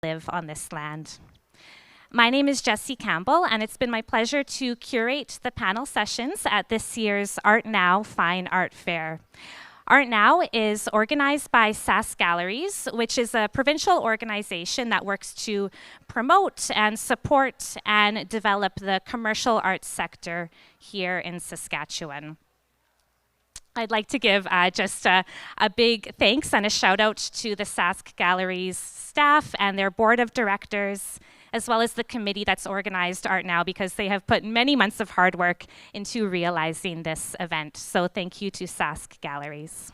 live on this land. My name is Jessie Campbell, and it's been my pleasure to curate the panel sessions at this year's Art Now Fine Art Fair. Art Now is organized by SAS Galleries, which is a provincial organization that works to promote and support and develop the commercial arts sector here in Saskatchewan. I'd like to give just a big thanks and a shout out to the Sask Galleries staff and their board of directors, as well as the committee that's organized Art Now, because they have put many months of hard work into realizing this event. So thank you to Sask Galleries.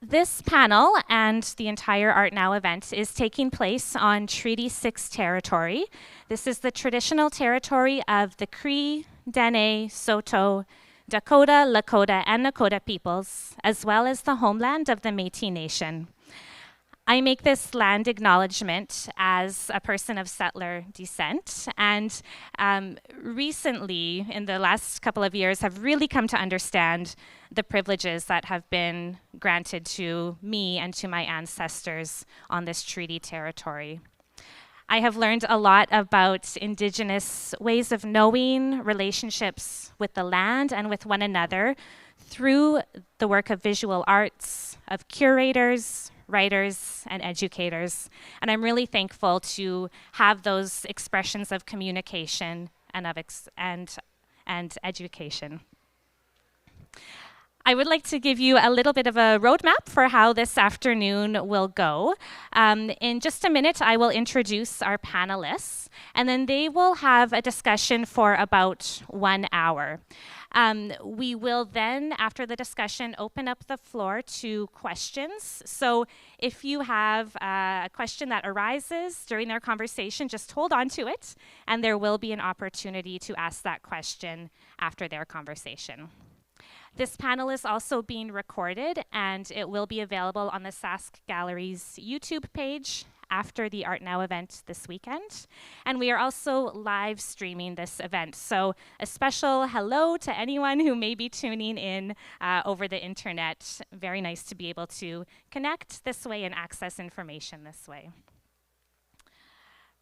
This panel and the entire Art Now event is taking place on Treaty 6 territory. This is the traditional territory of the Cree, Dene, Saulteaux, Dakota, Lakota, and Nakota peoples, as well as the homeland of the Métis Nation. I make this land acknowledgement as a person of settler descent, and recently, in the last couple of years, have really come to understand the privileges that have been granted to me and to my ancestors on this treaty territory. I have learned a lot about Indigenous ways of knowing, relationships with the land and with one another through the work of visual arts, of curators, writers, and educators. And I'm really thankful to have those expressions of communication and education. I would like to give you a little bit of a roadmap for how this afternoon will go. In just a minute, I will introduce our panelists, and then they will have a discussion for about 1 hour. We will then, after the discussion, open up the floor to questions. So if you have a question that arises during their conversation, just hold on to it, and there will be an opportunity to ask that question after their conversation. This panel is also being recorded, and it will be available on the Sask Galleries YouTube page after the Art Now event this weekend. And we are also live streaming this event. So a special hello to anyone who may be tuning in over the internet. Very nice to be able to connect this way and access information this way.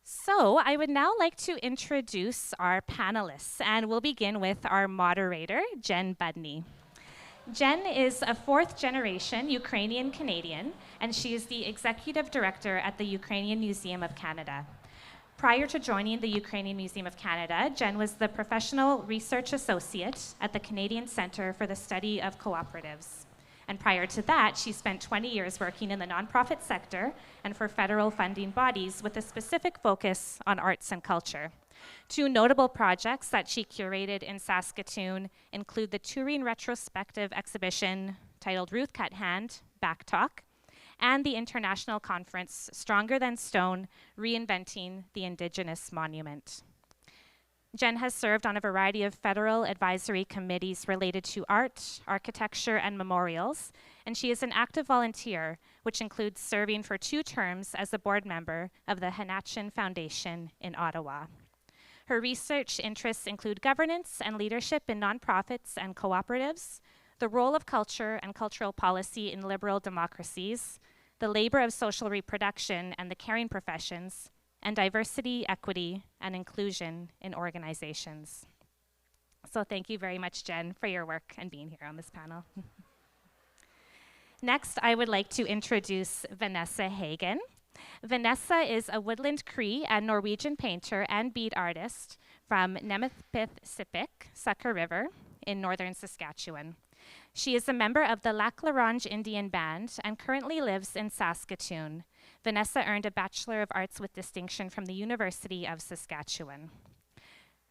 So I would now like to introduce our panelists, and we'll begin with our moderator, Jen Budney. Jen is a fourth-generation Ukrainian Canadian, and she is the executive director at the Ukrainian Museum of Canada. Prior to joining the Ukrainian Museum of Canada, Jen was the professional research associate at the Canadian Centre for the Study of Cooperatives. And prior to that, she spent 20 years working in the nonprofit sector and for federal funding bodies with a specific focus on arts and culture. Two notable projects that she curated in Saskatoon include the touring retrospective exhibition titled Ruth Cut Hand, Back Talk, and the international conference Stronger Than Stone, Reinventing the Indigenous Monument. Jen has served on a variety of federal advisory committees related to art, architecture, and memorials, and she is an active volunteer, which includes serving for 2 terms as a board member of the Hanachin Foundation in Ottawa. Her research interests include governance and leadership in nonprofits and cooperatives, the role of culture and cultural policy in liberal democracies, the labor of social reproduction and the caring professions, and diversity, equity, and inclusion in organizations. So thank you very much, Jen, for your work and being here on this panel. Next, I would like to introduce Vanessa Hyggen. Vanessa is a Woodland Cree and Norwegian painter and bead artist from Nemethpith-Sipik, Sucker River in northern Saskatchewan. She is a member of the Lac La Ronge Indian Band and currently lives in Saskatoon. Vanessa earned a Bachelor of Arts with distinction from the University of Saskatchewan.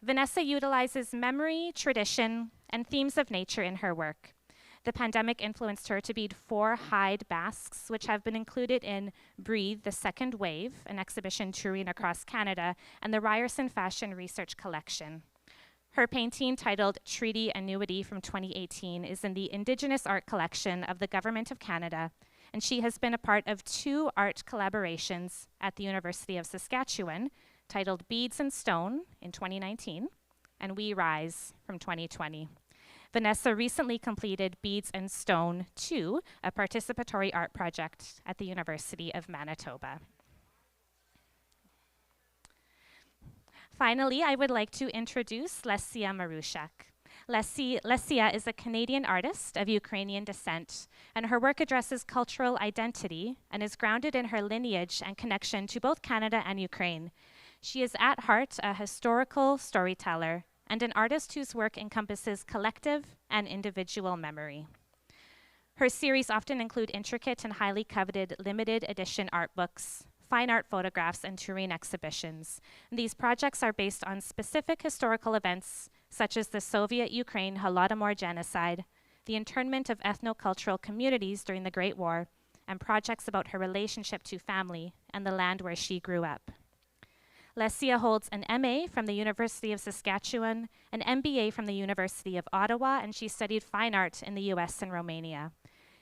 Vanessa utilizes memory, tradition, and themes of nature in her work. The pandemic influenced her to bead 4 hide masks, which have been included in Breathe, the Second Wave, an exhibition touring across Canada, and the Ryerson Fashion Research Collection. Her painting, titled Treaty Annuity from 2018, is in the Indigenous Art Collection of the Government of Canada, and she has been a part of 2 art collaborations at the University of Saskatchewan, titled Beads and Stone in 2019, and We Rise from 2020. Vanessa recently completed Beads and Stone 2, a participatory art project at the University of Manitoba. Finally, I would like to introduce Lesia Maruschak. Lesia is a Canadian artist of Ukrainian descent, and her work addresses cultural identity and is grounded in her lineage and connection to both Canada and Ukraine. She is at heart a historical storyteller and an artist whose work encompasses collective and individual memory. Her series often include intricate and highly coveted limited edition art books, fine art photographs, and tourine exhibitions. And these projects are based on specific historical events such as the Soviet Ukraine Holodomor genocide, the internment of ethnocultural communities during the Great War, and projects about her relationship to family and the land where she grew up. Lesia holds an MA from the University of Saskatchewan, an MBA from the University of Ottawa, and she studied fine art in the US and Romania.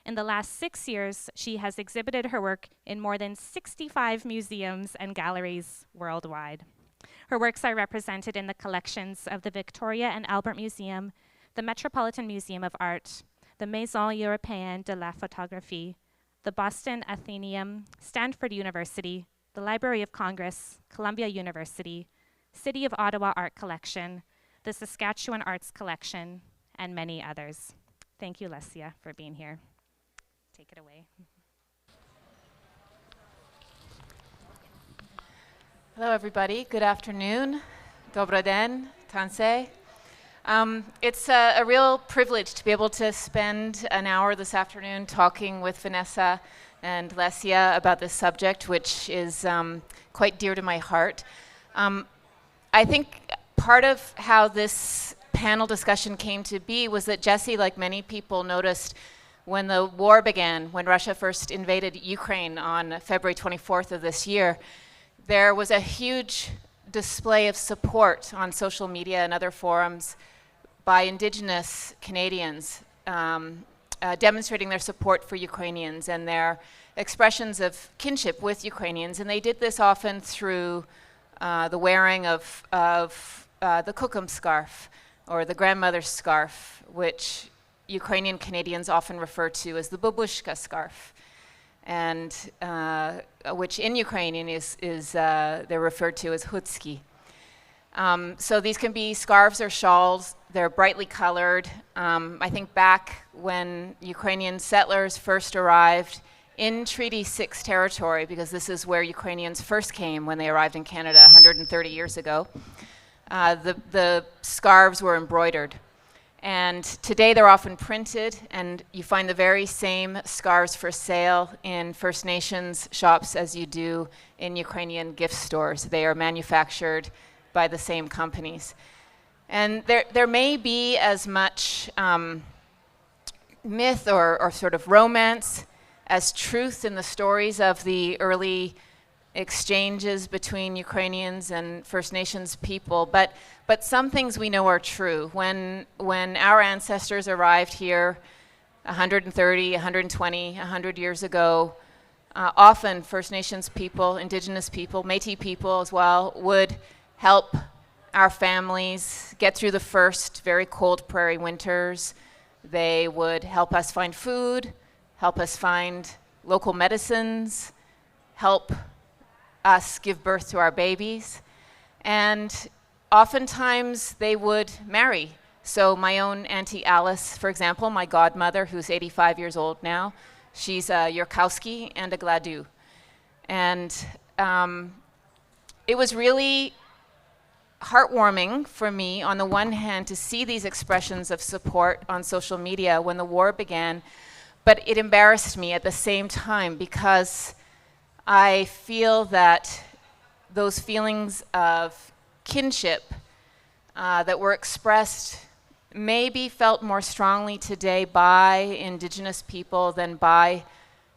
In the last 6 years, she has exhibited her work in more than 65 museums and galleries worldwide. Her works are represented in the collections of the Victoria and Albert Museum, the Metropolitan Museum of Art, the Maison Européenne de la Photographie, the Boston Atheneum, Stanford University, the Library of Congress, Columbia University, City of Ottawa Art Collection, the Saskatchewan Arts Collection, and many others. Thank you, Lesia, for being here. Take it away. Hello, everybody. Good afternoon. Dobro den, tanse. It's a real privilege to be able to spend an hour this afternoon talking with Vanessa and Lesia about this subject, which is quite dear to my heart. I think part of how this panel discussion came to be was that Jesse, like many people, noticed when the war began, when Russia first invaded Ukraine on February 24th of this year, there was a huge display of support on social media and other forums by Indigenous Canadians, demonstrating their support for Ukrainians and their expressions of kinship with Ukrainians. And they did this often through the wearing of the kokum scarf, or the grandmother's scarf, which Ukrainian Canadians often refer to as the babushka scarf, and which in Ukrainian they're referred to as hutski. So these can be scarves or shawls. They're brightly colored. I think back when Ukrainian settlers first arrived in Treaty 6 territory, because this is where Ukrainians first came when they arrived in Canada 130 years ago, the scarves were embroidered. And today they're often printed, and you find the very same scarves for sale in First Nations shops as you do in Ukrainian gift stores. They are manufactured by the same companies. And there may be as much myth or sort of romance as truth in the stories of the early exchanges between Ukrainians and First Nations people, but some things we know are true. When our ancestors arrived here 130, 120, 100 years ago, often First Nations people, Indigenous people, Métis people as well, would help our families get through the first very cold prairie winters. They would help us find food, help us find local medicines, help us give birth to our babies, and oftentimes they would marry. So my own Auntie Alice, for example, my godmother, who's 85 years old now, she's a Yurkowski and a Gladue. And it was really heartwarming for me, on the one hand, to see these expressions of support on social media when the war began, but it embarrassed me at the same time, because I feel that those feelings of kinship that were expressed maybe felt more strongly today by Indigenous people than by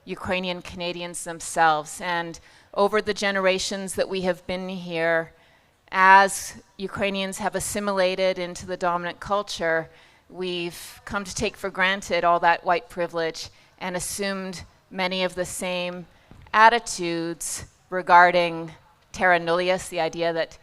Ukrainian Canadians themselves. And over the generations that we have been here, as Ukrainians have assimilated into the dominant culture, we've come to take for granted all that white privilege and assumed many of the same attitudes regarding terra nullius, the idea that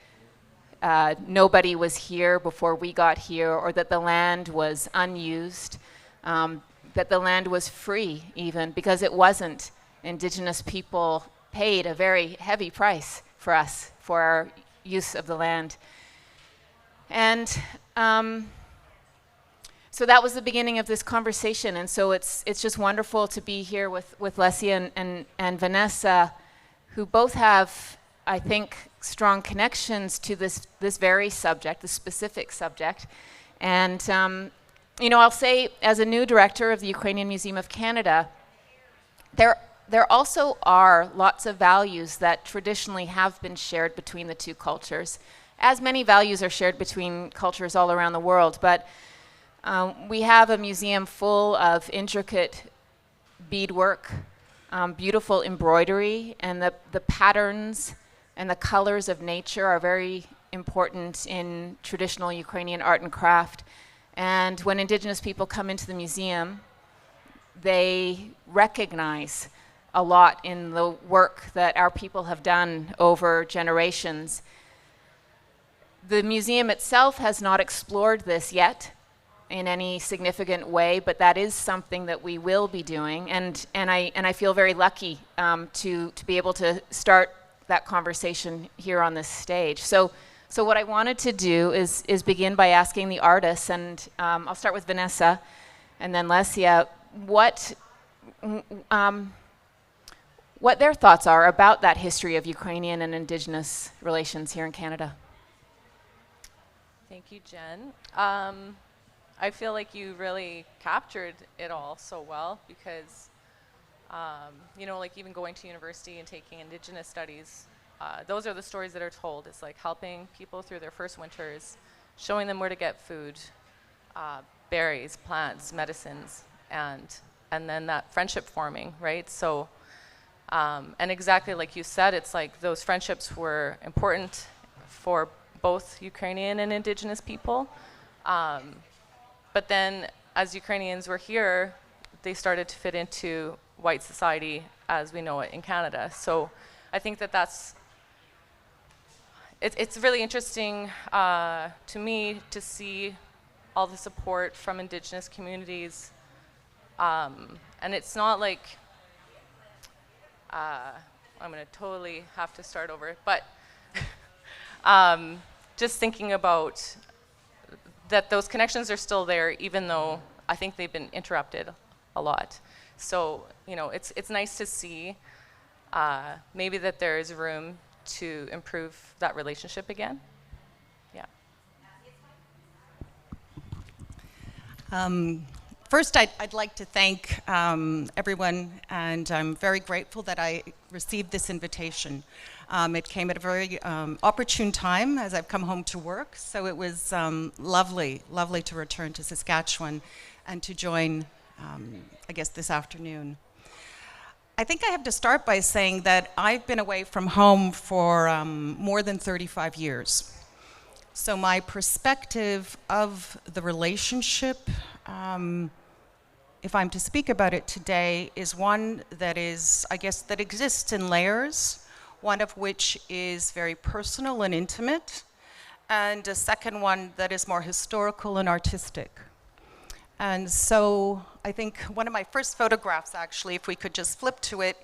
nobody was here before we got here, or that the land was unused, that the land was free even, because it wasn't. Indigenous people paid a very heavy price for us, for our use of the land. And so that was the beginning of this conversation, and so it's just wonderful to be here with Lesia and Vanessa, who both have, I think, strong connections to this very subject, this specific subject. And you know, I'll say, as a new director of the Ukrainian Museum of Canada, there also are lots of values that traditionally have been shared between the two cultures, as many values are shared between cultures all around the world. But we have a museum full of intricate beadwork, beautiful embroidery, and the patterns and the colors of nature are very important in traditional Ukrainian art and craft. And when Indigenous people come into the museum, they recognize a lot in the work that our people have done over generations. The museum itself has not explored this yet in any significant way, but that is something that we will be doing, and I feel very lucky to be able to start that conversation here on this stage. So what I wanted to do is begin by asking the artists, and I'll start with Vanessa, and then Lesia, what their thoughts are about that history of Ukrainian and Indigenous relations here in Canada. Thank you, Jen. I feel like you really captured it all so well because, you know, like even going to university and taking Indigenous studies, those are the stories that are told. It's like helping people through their first winters, showing them where to get food, berries, plants, medicines, and then that friendship forming, right? So, and exactly like you said, it's like those friendships were important for both Ukrainian and Indigenous people. But then as Ukrainians were here, they started to fit into white society as we know it in Canada. So I think it's really interesting to me to see all the support from Indigenous communities. And it's not like, I'm gonna totally have to start over, but just thinking about that those connections are still there, even though I think they've been interrupted a lot. So, you know, it's nice to see maybe that there is room to improve that relationship again. Yeah. First, I'd like to thank everyone, and I'm very grateful that I received this invitation. It came at a very opportune time as I've come home to work, so it was lovely to return to Saskatchewan and to join, I guess, this afternoon. I think I have to start by saying that I've been away from home for more than 35 years. So my perspective of the relationship, if I'm to speak about it today, is one that is, I guess, that exists in layers. One of which is very personal and intimate, and a second one that is more historical and artistic. And so I think one of my first photographs, actually, if we could just flip to it,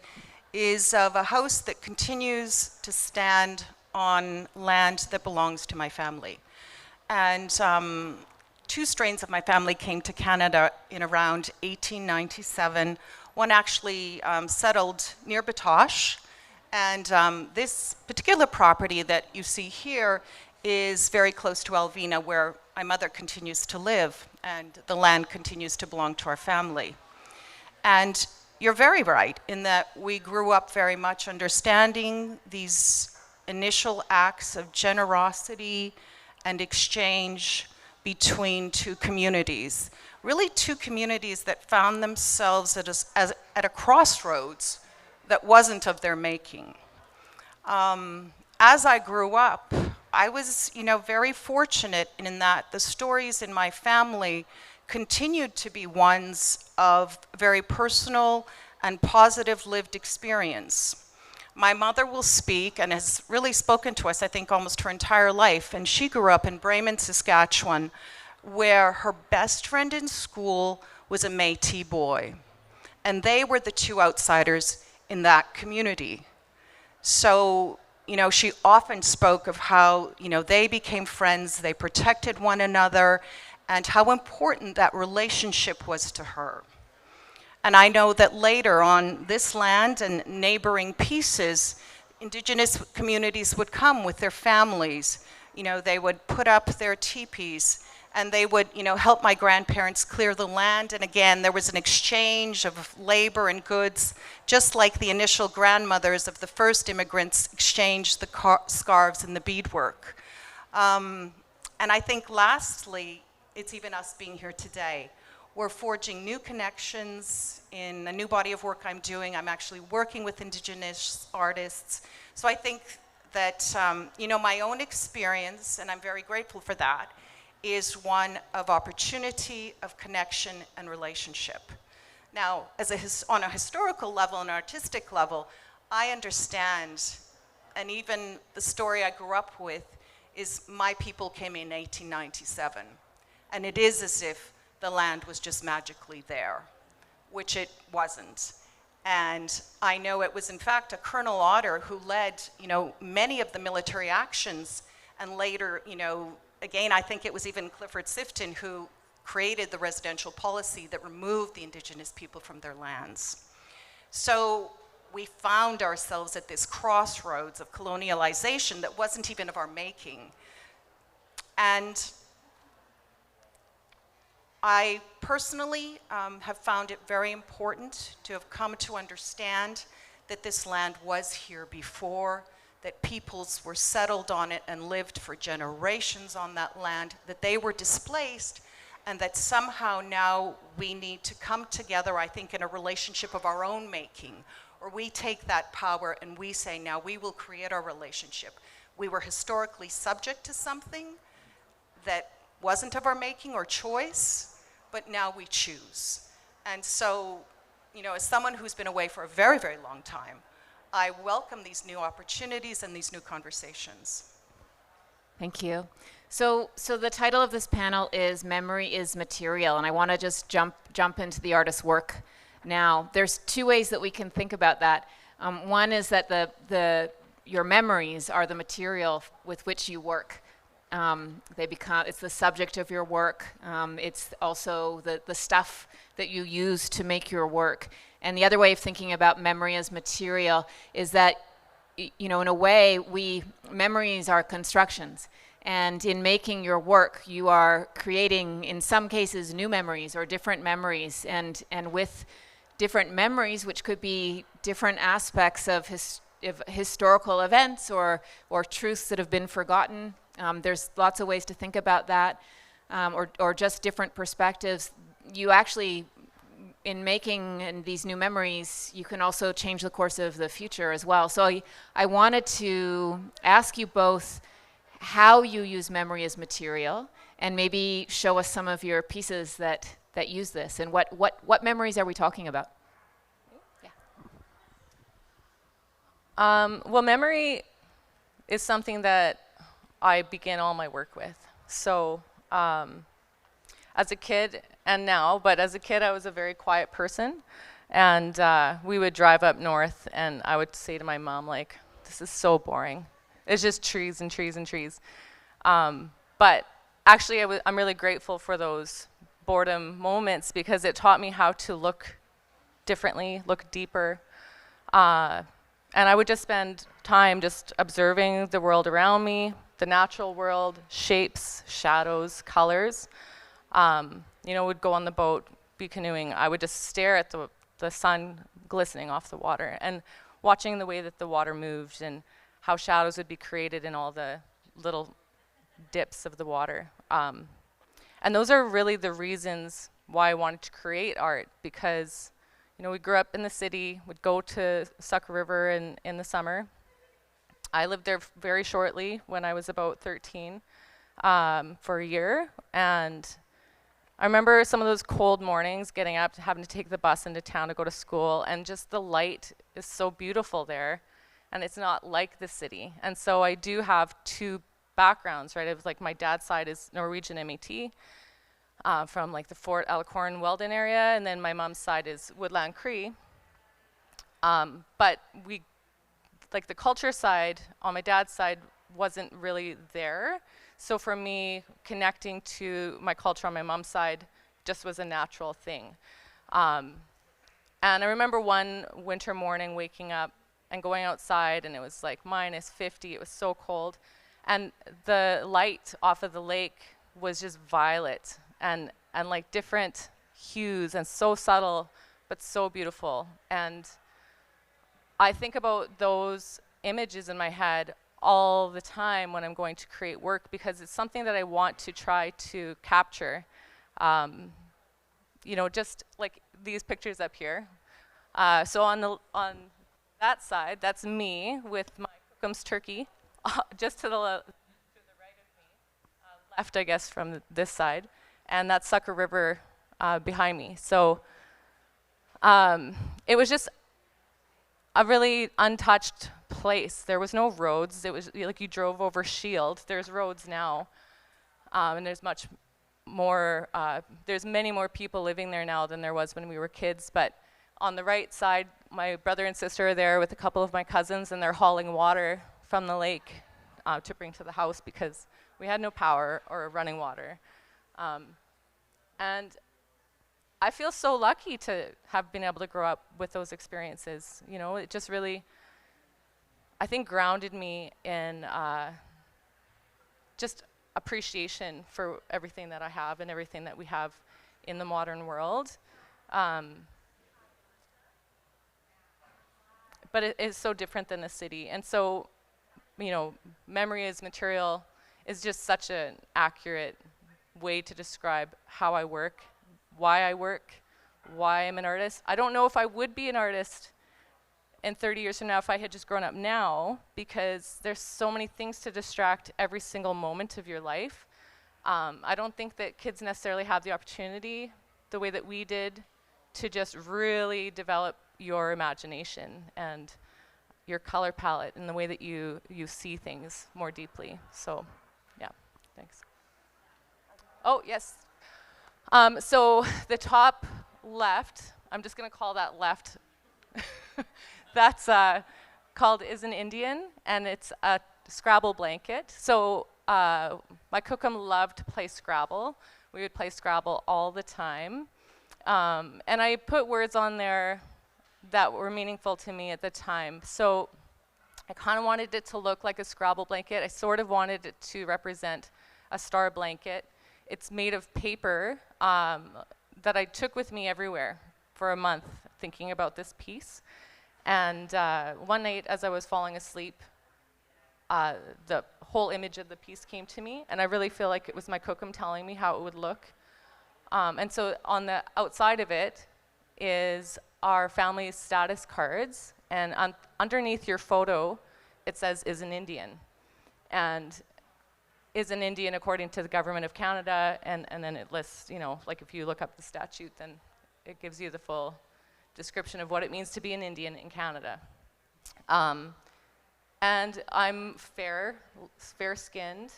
is of a house that continues to stand on land that belongs to my family. And two strains of my family came to Canada in around 1897. One actually settled near Batoche. And this particular property that you see here is very close to Alvina, where my mother continues to live, and the land continues to belong to our family. And you're very right in that we grew up very much understanding these initial acts of generosity and exchange between two communities. Really two communities that found themselves at a crossroads that wasn't of their making. As I grew up, I was, very fortunate in that the stories in my family continued to be ones of very personal and positive lived experience. My mother will speak and has really spoken to us, I think, almost her entire life, and she grew up in Bremen, Saskatchewan, where her best friend in school was a Métis boy, and they were the two outsiders in that community. So, she often spoke of how, they became friends, they protected one another, and how important that relationship was to her. And I know that later on this land and neighboring pieces, Indigenous communities would come with their families. They would put up their teepees, and they would, help my grandparents clear the land. And again, there was an exchange of labor and goods, just like the initial grandmothers of the first immigrants exchanged the scarves and the beadwork. And I think lastly, it's even us being here today. We're forging new connections in a new body of work I'm doing. I'm actually working with Indigenous artists. So I think that, my own experience, and I'm very grateful for that, is one of opportunity, of connection, and relationship. Now, on a historical level and artistic level, I understand, and even the story I grew up with is my people came in 1897. And it is as if the land was just magically there, which it wasn't. And I know it was in fact a Colonel Otter who led, many of the military actions, and later, again, I think it was even Clifford Sifton who created the residential policy that removed the Indigenous people from their lands. So we found ourselves at this crossroads of colonialization that wasn't even of our making. And I personally have found it very important to have come to understand that this land was here before, that peoples were settled on it and lived for generations on that land, that they were displaced, and that somehow now we need to come together, I think, in a relationship of our own making, or we take that power and we say, now we will create our relationship. We were historically subject to something that wasn't of our making or choice, but now we choose. And so, as someone who's been away for a very, very long time, I welcome these new opportunities and these new conversations. Thank you. So the title of this panel is Memory is Material, and I want to just jump into the artist's work now. There's two ways that we can think about that. One is that your memories are the material with which you work. It's the subject of your work. It's also the stuff that you use to make your work. And the other way of thinking about memory as material is that, in a way, memories are constructions. And in making your work, you are creating, in some cases, new memories or different memories. And with different memories, which could be different aspects of historical events or truths that have been forgotten. There's lots of ways to think about that, or just different perspectives. You actually, in making these new memories, you can also change the course of the future as well. So I wanted to ask you both how you use memory as material, and maybe show us some of your pieces that use this, and what memories are we talking about? Yeah. Well, memory is something that I begin all my work with. So as a kid, and now, but as a kid I was a very quiet person, and we would drive up north and I would say to my mom, like, this is so boring. It's just trees and trees and trees. But actually I'm really grateful for those boredom moments, because it taught me how to look differently, look deeper. And I would just spend time just observing the world around me, the natural world, shapes, shadows, colors. Would go on the boat, be canoeing. I would just stare at the sun glistening off the water and watching the way that the water moved and how shadows would be created in all the little dips of the water. And those are really the reasons why I wanted to create art, because we grew up in the city, would go to Sucker River in the summer. I lived there very shortly when I was about 13 for a year. And I remember some of those cold mornings getting up, having to take the bus into town to go to school, and just the light is so beautiful there. And it's not like the city. And so I do have two backgrounds, right? It was like my dad's side is Norwegian Métis, from like the Fort Alicorn Weldon area, and then my mom's side is Woodland Cree. But like the culture side on my dad's side wasn't really there. So for me, connecting to my culture on my mom's side just was a natural thing. And I remember one winter morning waking up and going outside, and it was like -50. It was so cold. And the light off of the lake was just violet and like different hues and so subtle, but so beautiful. And I think about those images in my head all the time when I'm going to create work, because it's something that I want to try to capture. You know, just like these pictures up here. So on that side, that's me with my kokum's turkey, just to the right of me, left, I guess, from this side, and that's Sucker River behind me. So it was just a really untouched place. There was no roads. It was like you drove over Shield. There's roads now, and there's much more. There's many more people living there now than there was when we were kids. But on the right side, my brother and sister are there with a couple of my cousins, and they're hauling water from the lake to bring to the house because we had no power or running water. And I feel so lucky to have been able to grow up with those experiences. You know, it just really, I think, grounded me in just appreciation for everything that I have and everything that we have in the modern world. But it is so different than the city. And so, you know, memory as material is just such an accurate way to describe how I work, why I work, why I'm an artist. I don't know if I would be an artist in 30 years from now if I had just grown up now, because there's so many things to distract every single moment of your life. I don't think that kids necessarily have the opportunity the way that we did to just really develop your imagination and your color palette and the way that you see things more deeply. So, yeah, thanks. Oh, yes. So the top left, I'm just going to call that left. That's called Is an Indian, and it's a Scrabble blanket. So my kokum loved to play Scrabble. We would play Scrabble all the time. And I put words on there that were meaningful to me at the time. So I kind of wanted it to look like a Scrabble blanket. I sort of wanted it to represent a star blanket. It's made of paper that I took with me everywhere for a month thinking about this piece. And one night as I was falling asleep, the whole image of the piece came to me, and I really feel like it was my kokum telling me how it would look. And so on the outside of it is our family's status cards, and underneath your photo, it says, Is an Indian. And is an Indian according to the government of Canada, and then it lists, you know, like if you look up the statute, then it gives you the full description of what it means to be an Indian in Canada. And I'm fair-skinned,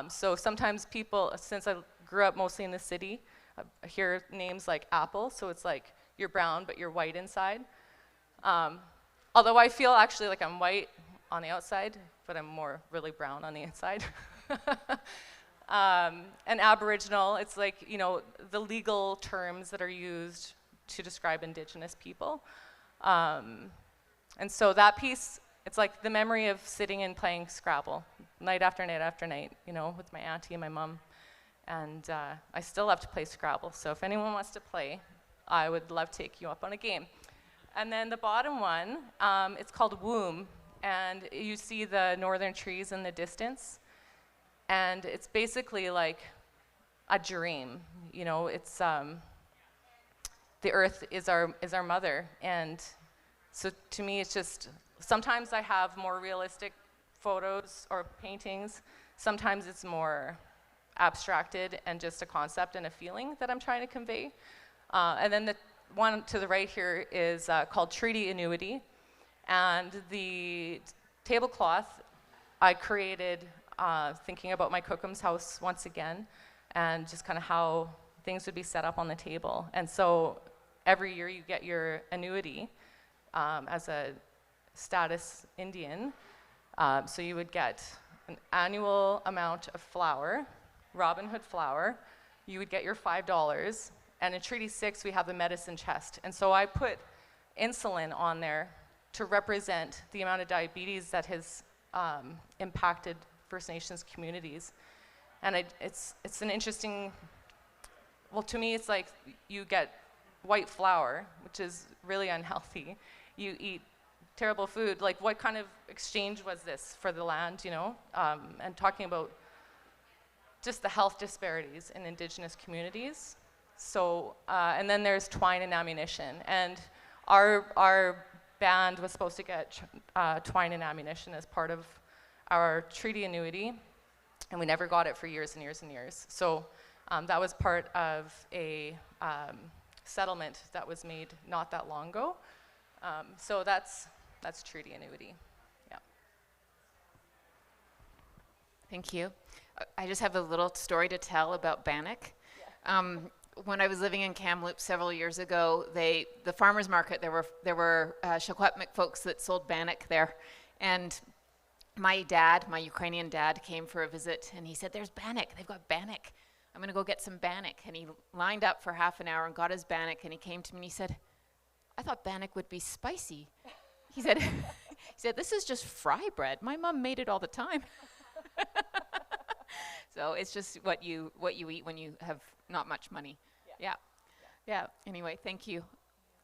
so sometimes people, since I grew up mostly in the city, I hear names like Apple, so it's like you're brown but you're white inside. Although I feel actually like I'm white on the outside, but I'm more really brown on the inside. And Aboriginal, it's like, you know, the legal terms that are used to describe Indigenous people. And so that piece, it's like the memory of sitting and playing Scrabble night after night after night, you know, with my auntie and my mom. And I still love to play Scrabble, so if anyone wants to play, I would love to take you up on a game. And then the bottom one, it's called Womb, and you see the northern trees in the distance. And it's basically like a dream, you know, it's, the earth is our mother. And so to me, it's just, sometimes I have more realistic photos or paintings. Sometimes it's more abstracted and just a concept and a feeling that I'm trying to convey. And then the one to the right here is called Treaty Annuity. And the tablecloth I created thinking about my kokum's house once again, and just kind of how things would be set up on the table. And so every year you get your annuity as a status Indian. So you would get an annual amount of flour, Robin Hood flour. You would get your $5. And in Treaty 6, we have the medicine chest. And so I put insulin on there to represent the amount of diabetes that has impacted First Nations communities. And it's an interesting, well, to me, it's like you get white flour, which is really unhealthy. You eat terrible food. Like, what kind of exchange was this for the land, you know? And talking about just the health disparities in Indigenous communities. So, and then there's twine and ammunition. And our band was supposed to get twine and ammunition as part of our treaty annuity, and we never got it for years and years and years. So that was part of a settlement that was made not that long ago. So that's treaty annuity. Yeah. Thank you. I just have a little story to tell about bannock. Yeah. When I was living in Kamloops several years ago, the farmers market, there were Secwepemc folks that sold bannock there, and my Ukrainian dad, came for a visit, and he said, "There's bannock. They've got bannock. I'm going to go get some bannock." And he lined up for half an hour and got his bannock, and he came to me and he said, "I thought bannock would be spicy." He said, "This is just fry bread. My mom made it all the time." So it's just what you eat when you have not much money. Yeah. Anyway, thank you.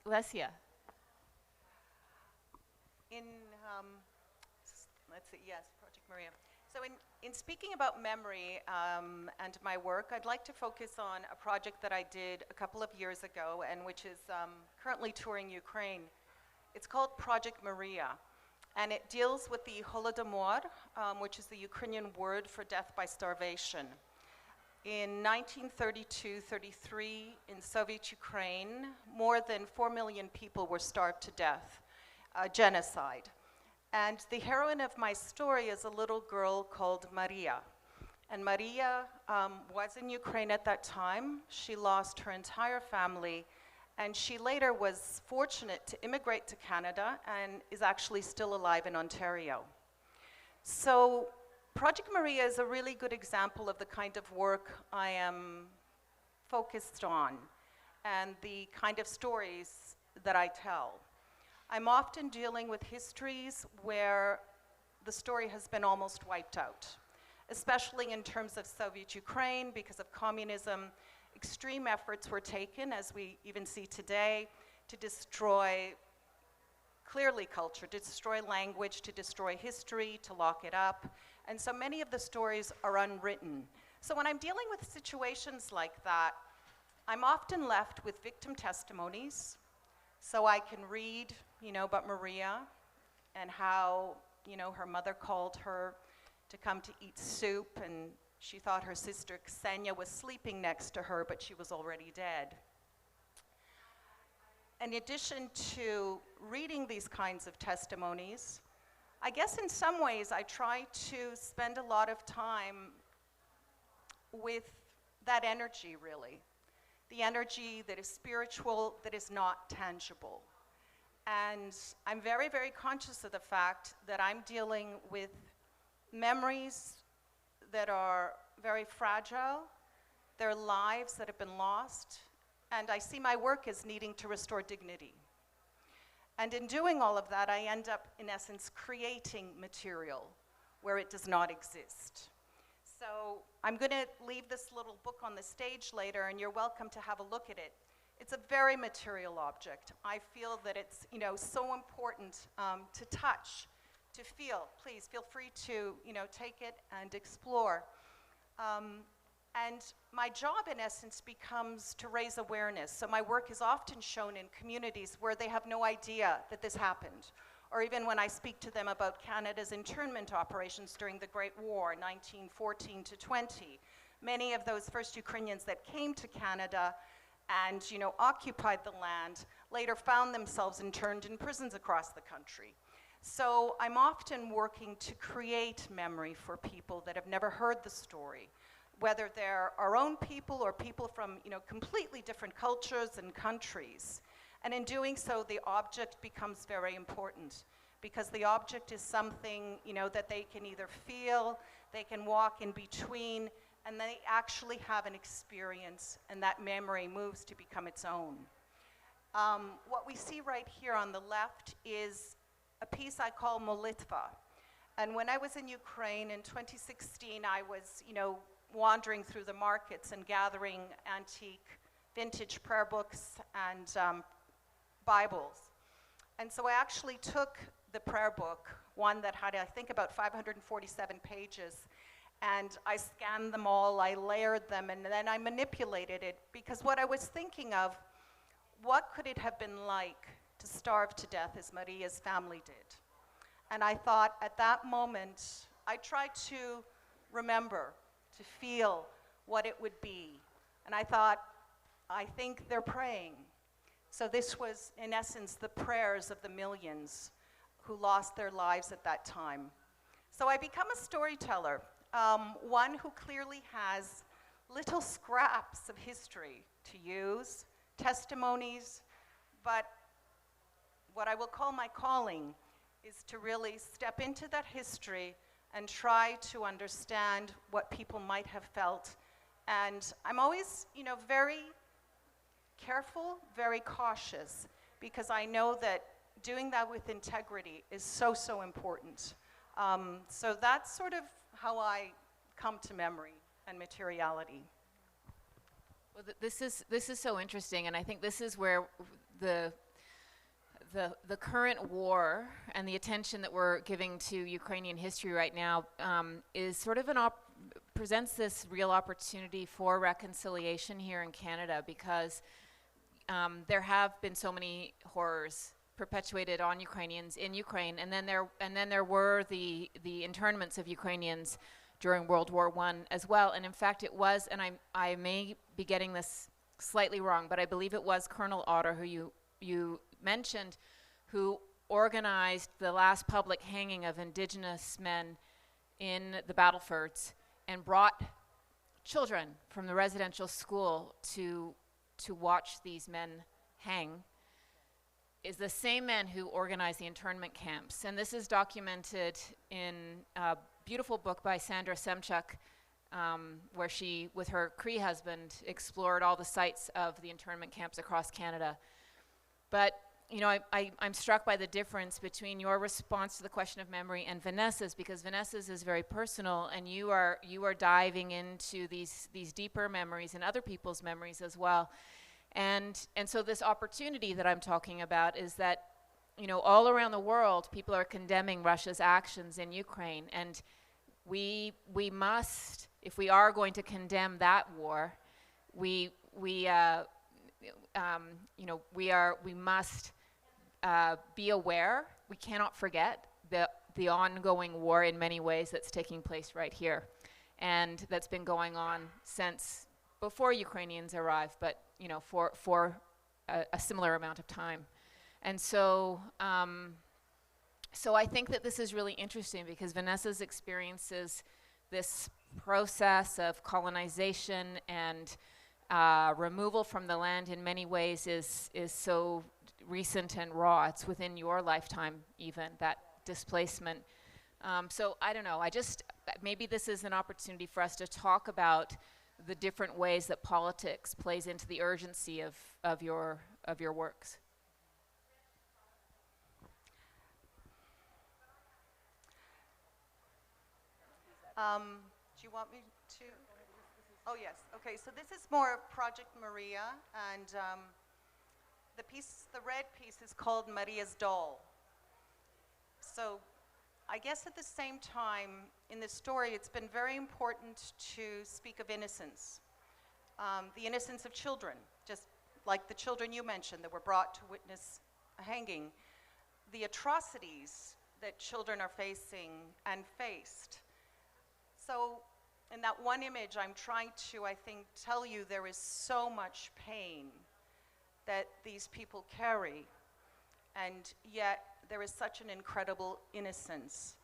Lesia. Let's see, yes, Project Maria. So in speaking about memory and my work, I'd like to focus on a project that I did a couple of years ago and which is currently touring Ukraine. It's called Project Maria, and it deals with the Holodomor, which is the Ukrainian word for death by starvation. In 1932-33, in Soviet Ukraine, more than 4 million people were starved to death, genocide. And the heroine of my story is a little girl called Maria. And Maria was in Ukraine at that time. She lost her entire family, and she later was fortunate to immigrate to Canada and is actually still alive in Ontario. So Project Maria is a really good example of the kind of work I am focused on and the kind of stories that I tell. I'm often dealing with histories where the story has been almost wiped out, especially in terms of Soviet Ukraine. Because of communism, extreme efforts were taken, as we even see today, to destroy clearly culture, to destroy language, to destroy history, to lock it up. And so many of the stories are unwritten. So when I'm dealing with situations like that, I'm often left with victim testimonies. So I can read, about Maria and how, her mother called her to come to eat soup, and she thought her sister Ksenia was sleeping next to her, but she was already dead. In addition to reading these kinds of testimonies, I guess in some ways I try to spend a lot of time with that energy, really. The energy that is spiritual, that is not tangible. And I'm very, very conscious of the fact that I'm dealing with memories that are very fragile. They're lives that have been lost. And I see my work as needing to restore dignity. And in doing all of that, I end up, in essence, creating material where it does not exist. So I'm going to leave this little book on the stage later, and you're welcome to have a look at it. It's a very material object. I feel that it's, so important to touch, to feel. Please feel free to, take it and explore. And my job, in essence, becomes to raise awareness. So my work is often shown in communities where they have no idea that this happened, or even when I speak to them about Canada's internment operations during the Great War, 1914 to 20. Many of those first Ukrainians that came to Canada and, occupied the land later found themselves interned in prisons across the country. So I'm often working to create memory for people that have never heard the story, whether they're our own people or people from, completely different cultures and countries. And in doing so, the object becomes very important, because the object is something, you know, that they can either feel, they can walk in between, and they actually have an experience, and that memory moves to become its own. What we see right here on the left is a piece I call Molitva. And when I was in Ukraine in 2016, I was, you know, wandering through the markets and gathering antique vintage prayer books and Bibles. And so I actually took the prayer book, one that had, I think, about 547 pages, and I scanned them all, I layered them, and then I manipulated it, because what I was thinking of, what could it have been like to starve to death as Maria's family did? And I thought, at that moment, I tried to remember, to feel what it would be. And I thought, I think they're praying. So this was, in essence, the prayers of the millions who lost their lives at that time. So I become a storyteller, one who clearly has little scraps of history to use, testimonies, but what I will call my calling is to really step into that history and try to understand what people might have felt. And I'm always, you know, very careful, very cautious, because I know that doing that with integrity is so, so important. So that's sort of how I come to memory and materiality. Well, this is so interesting, and I think this is where the current war and the attention that we're giving to Ukrainian history right now is sort of presents this real opportunity for reconciliation here in Canada, because there have been so many horrors perpetuated on Ukrainians in Ukraine, and then there were the internments of Ukrainians during World War I as well. And in fact, it was, and I may be getting this slightly wrong, but I believe it was Colonel Otter, who you mentioned, who organized the last public hanging of Indigenous men in the Battlefords and brought children from the residential school to watch these men hang, is the same man who organized the internment camps. And this is documented in a beautiful book by Sandra Semchuk, where she, with her Cree husband, explored all the sites of the internment camps across Canada. But you know, I'm struck by the difference between your response to the question of memory and Vanessa's, because Vanessa's is very personal, and you are diving into these deeper memories and other people's memories as well. And so this opportunity that I'm talking about is that, you know, all around the world, people are condemning Russia's actions in Ukraine, and we must, if we are going to condemn that war, we must be aware. We cannot forget the ongoing war in many ways that's taking place right here, and that's been going on since before Ukrainians arrived, but you know, for a similar amount of time. And so so I think that this is really interesting, because Vanessa's experiences this process of colonization and removal from the land in many ways is so recent and raw. It's within your lifetime even, that displacement. So I don't know, maybe this is an opportunity for us to talk about the different ways that politics plays into the urgency of your works. Do you want me to? Oh, yes. Okay, so this is more Project Maria, and the red piece is called Maria's Doll. So I guess at the same time, in this story, it's been very important to speak of innocence. The innocence of children, just like the children you mentioned that were brought to witness a hanging. The atrocities that children are facing and faced. So in that one image, I'm trying to, I think, tell you there is so much pain that these people carry, and yet there is such an incredible innocence.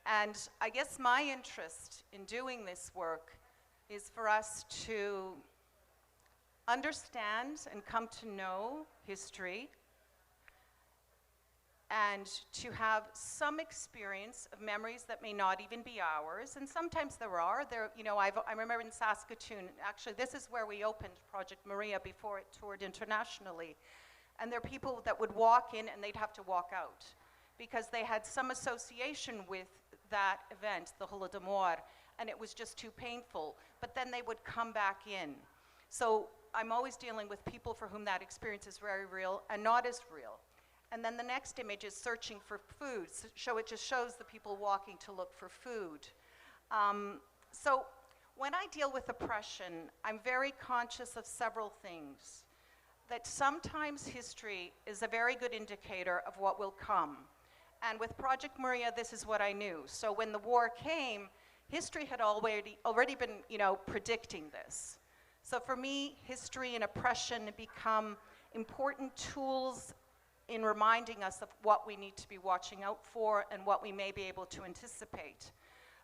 And I guess my interest in doing this work is for us to understand and come to know history, and to have some experience of memories that may not even be ours. And sometimes there are. I remember in Saskatoon, actually this is where we opened Project Maria before it toured internationally. And there are people that would walk in and they'd have to walk out because they had some association with that event, the Holodomor, and it was just too painful. But then they would come back in. So I'm always dealing with people for whom that experience is very real and not as real. And then the next image is searching for food. So it just shows the people walking to look for food. So when I deal with oppression, I'm very conscious of several things. That sometimes history is a very good indicator of what will come. And with Project Maria, this is what I knew. So when the war came, history had already been, predicting this. So for me, history and oppression become important tools in reminding us of what we need to be watching out for and what we may be able to anticipate.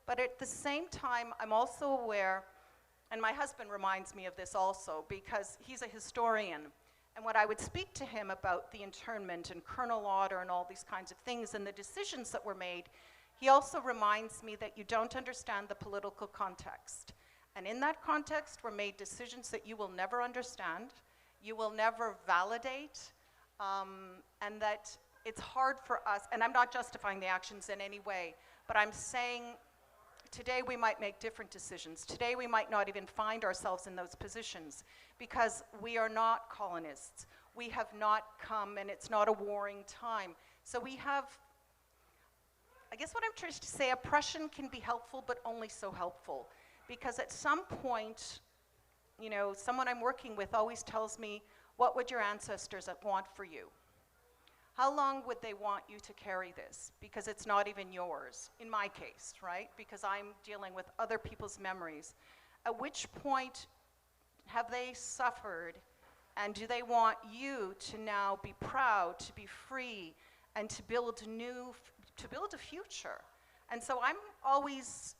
But at the same time, I'm also aware, and my husband reminds me of this also, because he's a historian. And when I would speak to him about the internment and Colonel Lauder and all these kinds of things and the decisions that were made, he also reminds me that you don't understand the political context. And in that context were made decisions that you will never understand, you will never validate, and that it's hard for us, and I'm not justifying the actions in any way, but I'm saying today we might make different decisions. Today we might not even find ourselves in those positions because we are not colonists. We have not come, and it's not a warring time. So we have, I guess what I'm trying to say, oppression can be helpful, but only so helpful. Because at some point, someone I'm working with always tells me, what would your ancestors want for you? How long would they want you to carry this? Because it's not even yours, in my case, right? Because I'm dealing with other people's memories. At which point have they suffered, and do they want you to now be proud, to be free, and to build a future? And so I'm always,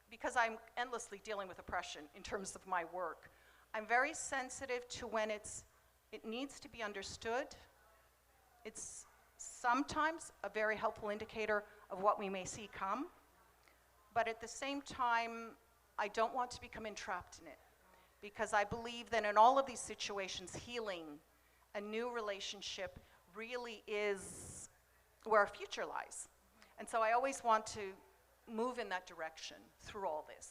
because I'm endlessly dealing with oppression in terms of my work, I'm very sensitive to when it needs to be understood. It's sometimes a very helpful indicator of what we may see come, but at the same time, I don't want to become entrapped in it, because I believe that in all of these situations, healing a new relationship really is where our future lies. And so I always want to move in that direction through all this.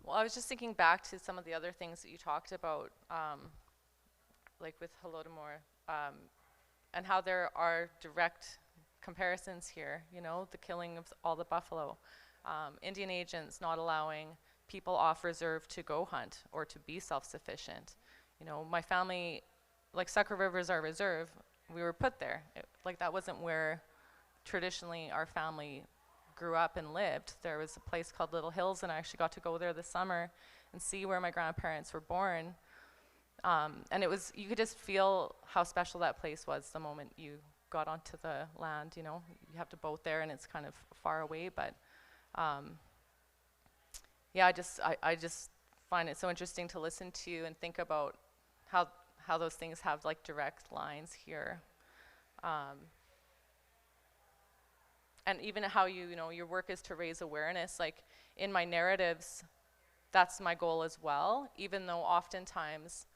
Well, I was just thinking back to some of the other things that you talked about, like with Holodomor, and how there are direct comparisons here, the killing of all the buffalo, Indian agents not allowing people off reserve to go hunt or to be self-sufficient. My family, like Sucker River is our reserve, we were put there. That wasn't where traditionally our family grew up and lived. There was a place called Little Hills, and I actually got to go there this summer and see where my grandparents were born. And you could just feel how special that place was the moment you got onto the land. You have to boat there, and it's kind of far away. But yeah, I just find it so interesting to listen to and think about how those things have direct lines here. And even how your work is to raise awareness. In my narratives, that's my goal as well, even though oftentimes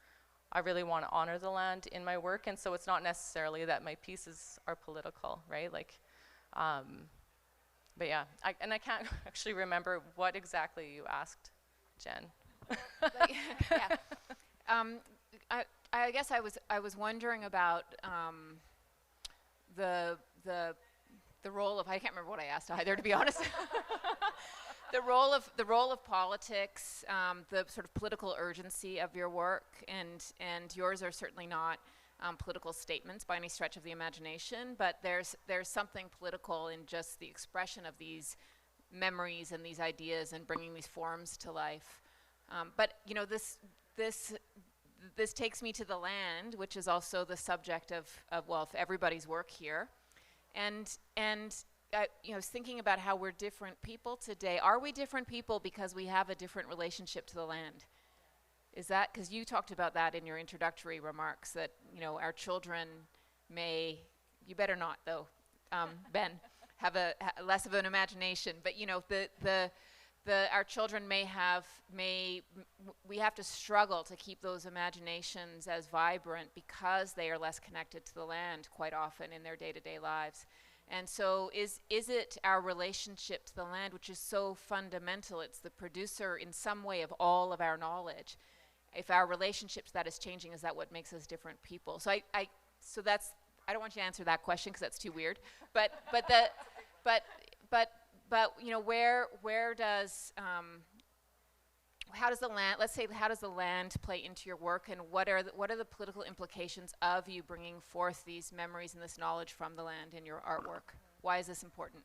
I really want to honor the land in my work, and so it's not necessarily that my pieces are political, right? But yeah, I can't actually remember what exactly you asked, Jen. Yeah. I guess I was wondering about the role of, I can't remember what I asked either, to be honest. The role of politics, the sort of political urgency of your work, and yours are certainly not political statements by any stretch of the imagination, but there's something political in just the expression of these memories and these ideas and bringing these forms to life. But this takes me to the land, which is also the subject of everybody's work here. And I was thinking about how we're different people today. Are we different people because we have a different relationship to the land? Is that, because you talked about that in your introductory remarks, that, you know, our children may, you better not though, Ben, have less of an imagination, but you know, our children we have to struggle to keep those imaginations as vibrant because they are less connected to the land quite often in their day-to-day lives. And so is it our relationship to the land, which is so fundamental? It's the producer in some way of all of our knowledge. If our relationship to that is changing, is that what makes us different people? So I don't want you to answer that question because that's too weird. But you know, where does how does the land, let's say, how does the land play into your work, and what are the political implications of you bringing forth these memories and this knowledge from the land in your artwork? Why is this important?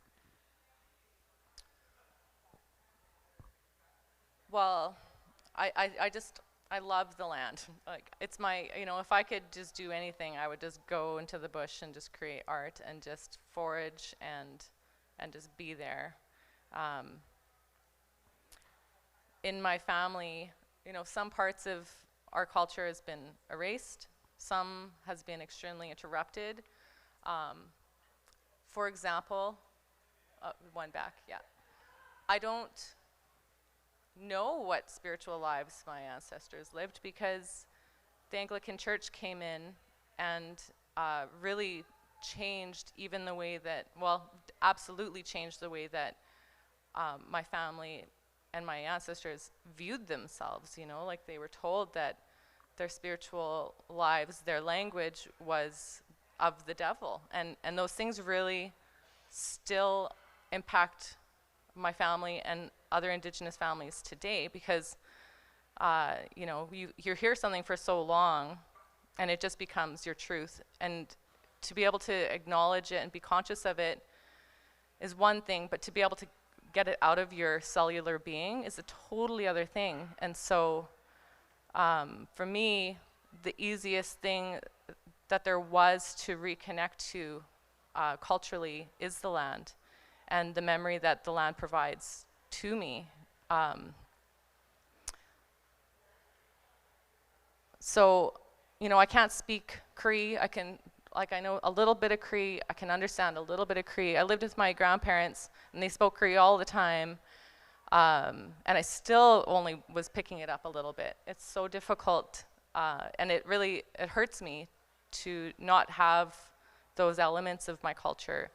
Well, I love the land. Like, it's my, you know, if I could just do anything, I would just go into the bush and just create art and just forage and just be there. In my family, you know, some parts of our culture has been erased, some has been extremely interrupted. For example, one back, yeah. I don't know what spiritual lives my ancestors lived because the Anglican Church came in and really changed even the way that, well, absolutely changed the way that my family and my ancestors viewed themselves, you know, like they were told that their spiritual lives, their language was of the devil. And those things really still impact my family and other Indigenous families today because, you know, you hear something for so long and it just becomes your truth. And to be able to acknowledge it and be conscious of it is one thing, but to be able to get it out of your cellular being is a totally other thing. And so for me, the easiest thing that there was to reconnect to culturally is the land and the memory that the land provides to me. So, you know, I can't speak Cree. I know a little bit of Cree. I can understand a little bit of Cree. I lived with my grandparents, and they spoke Cree all the time. And I still only was picking it up a little bit. It's so difficult, and it hurts me to not have those elements of my culture.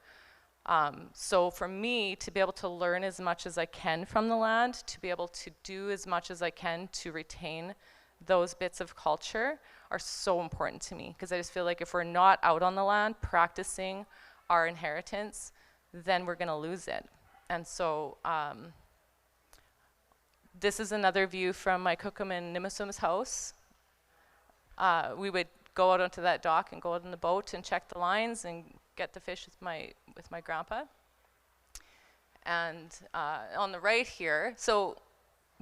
So for me, to be able to learn as much as I can from the land, to be able to do as much as I can to retain those bits of culture are so important to me, because I just feel like if we're not out on the land practicing our inheritance, then we're going to lose it. And so this is another view from my kokum and Nimisum's house. We would go out onto that dock and go out in the boat and check the lines and get the fish with my grandpa. And on the right here, so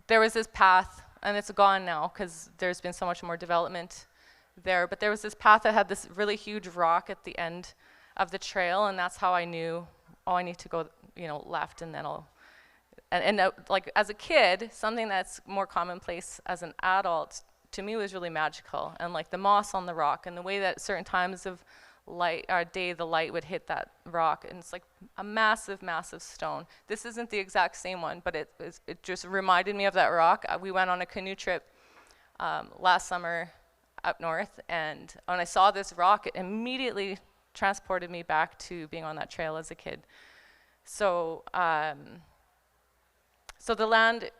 there was this path, and it's gone now because there's been so much more development there, but there was this path that had this really huge rock at the end of the trail, and that's how I knew, oh, I need to go, you know, left, and then I'll, like as a kid, something that's more commonplace as an adult, to me was really magical, and like the moss on the rock, and the way that certain times of light or day the light would hit that rock, and it's like a massive, massive stone. This isn't the exact same one, but it just reminded me of that rock. We went on a canoe trip last summer up north, and when I saw this rock, it immediately transported me back to being on that trail as a kid. So so the land,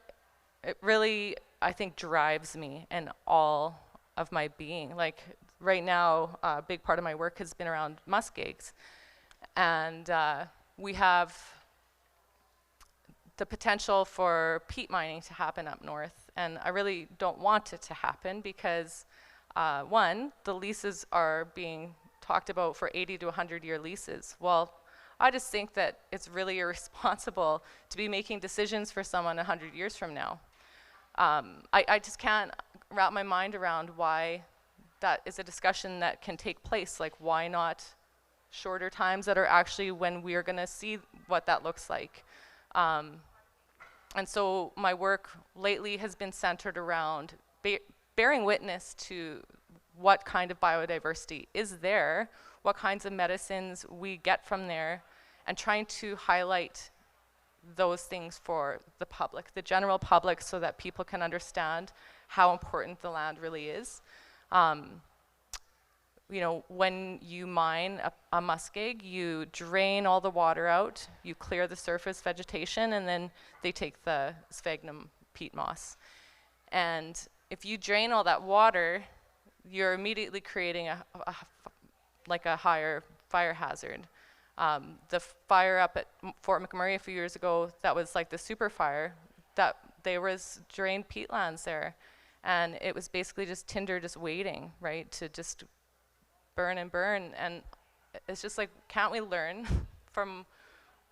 it really, I think, drives me in all of my being. Like right now, a big part of my work has been around muskegs, and we have the potential for peat mining to happen up north, and I really don't want it to happen because one, the leases are being talked about for 80 to 100-year leases. Well, I just think that it's really irresponsible to be making decisions for someone 100 years from now. I just can't wrap my mind around why that is a discussion that can take place. Like, why not shorter times that are actually when we are going to see what that looks like? And so my work lately has been centered around bearing witness to what kind of biodiversity is there, what kinds of medicines we get from there, and trying to highlight those things for the public, the general public, so that people can understand how important the land really is. You know, when you mine a muskeg, you drain all the water out, you clear the surface vegetation, and then they take the sphagnum peat moss. And if you drain all that water, you're immediately creating like a higher fire hazard. The fire up at Fort McMurray a few years ago, that was like the super fire, that there was drained peatlands there. And it was basically just tinder just waiting, right, to just burn and burn. And it's just like, can't we learn from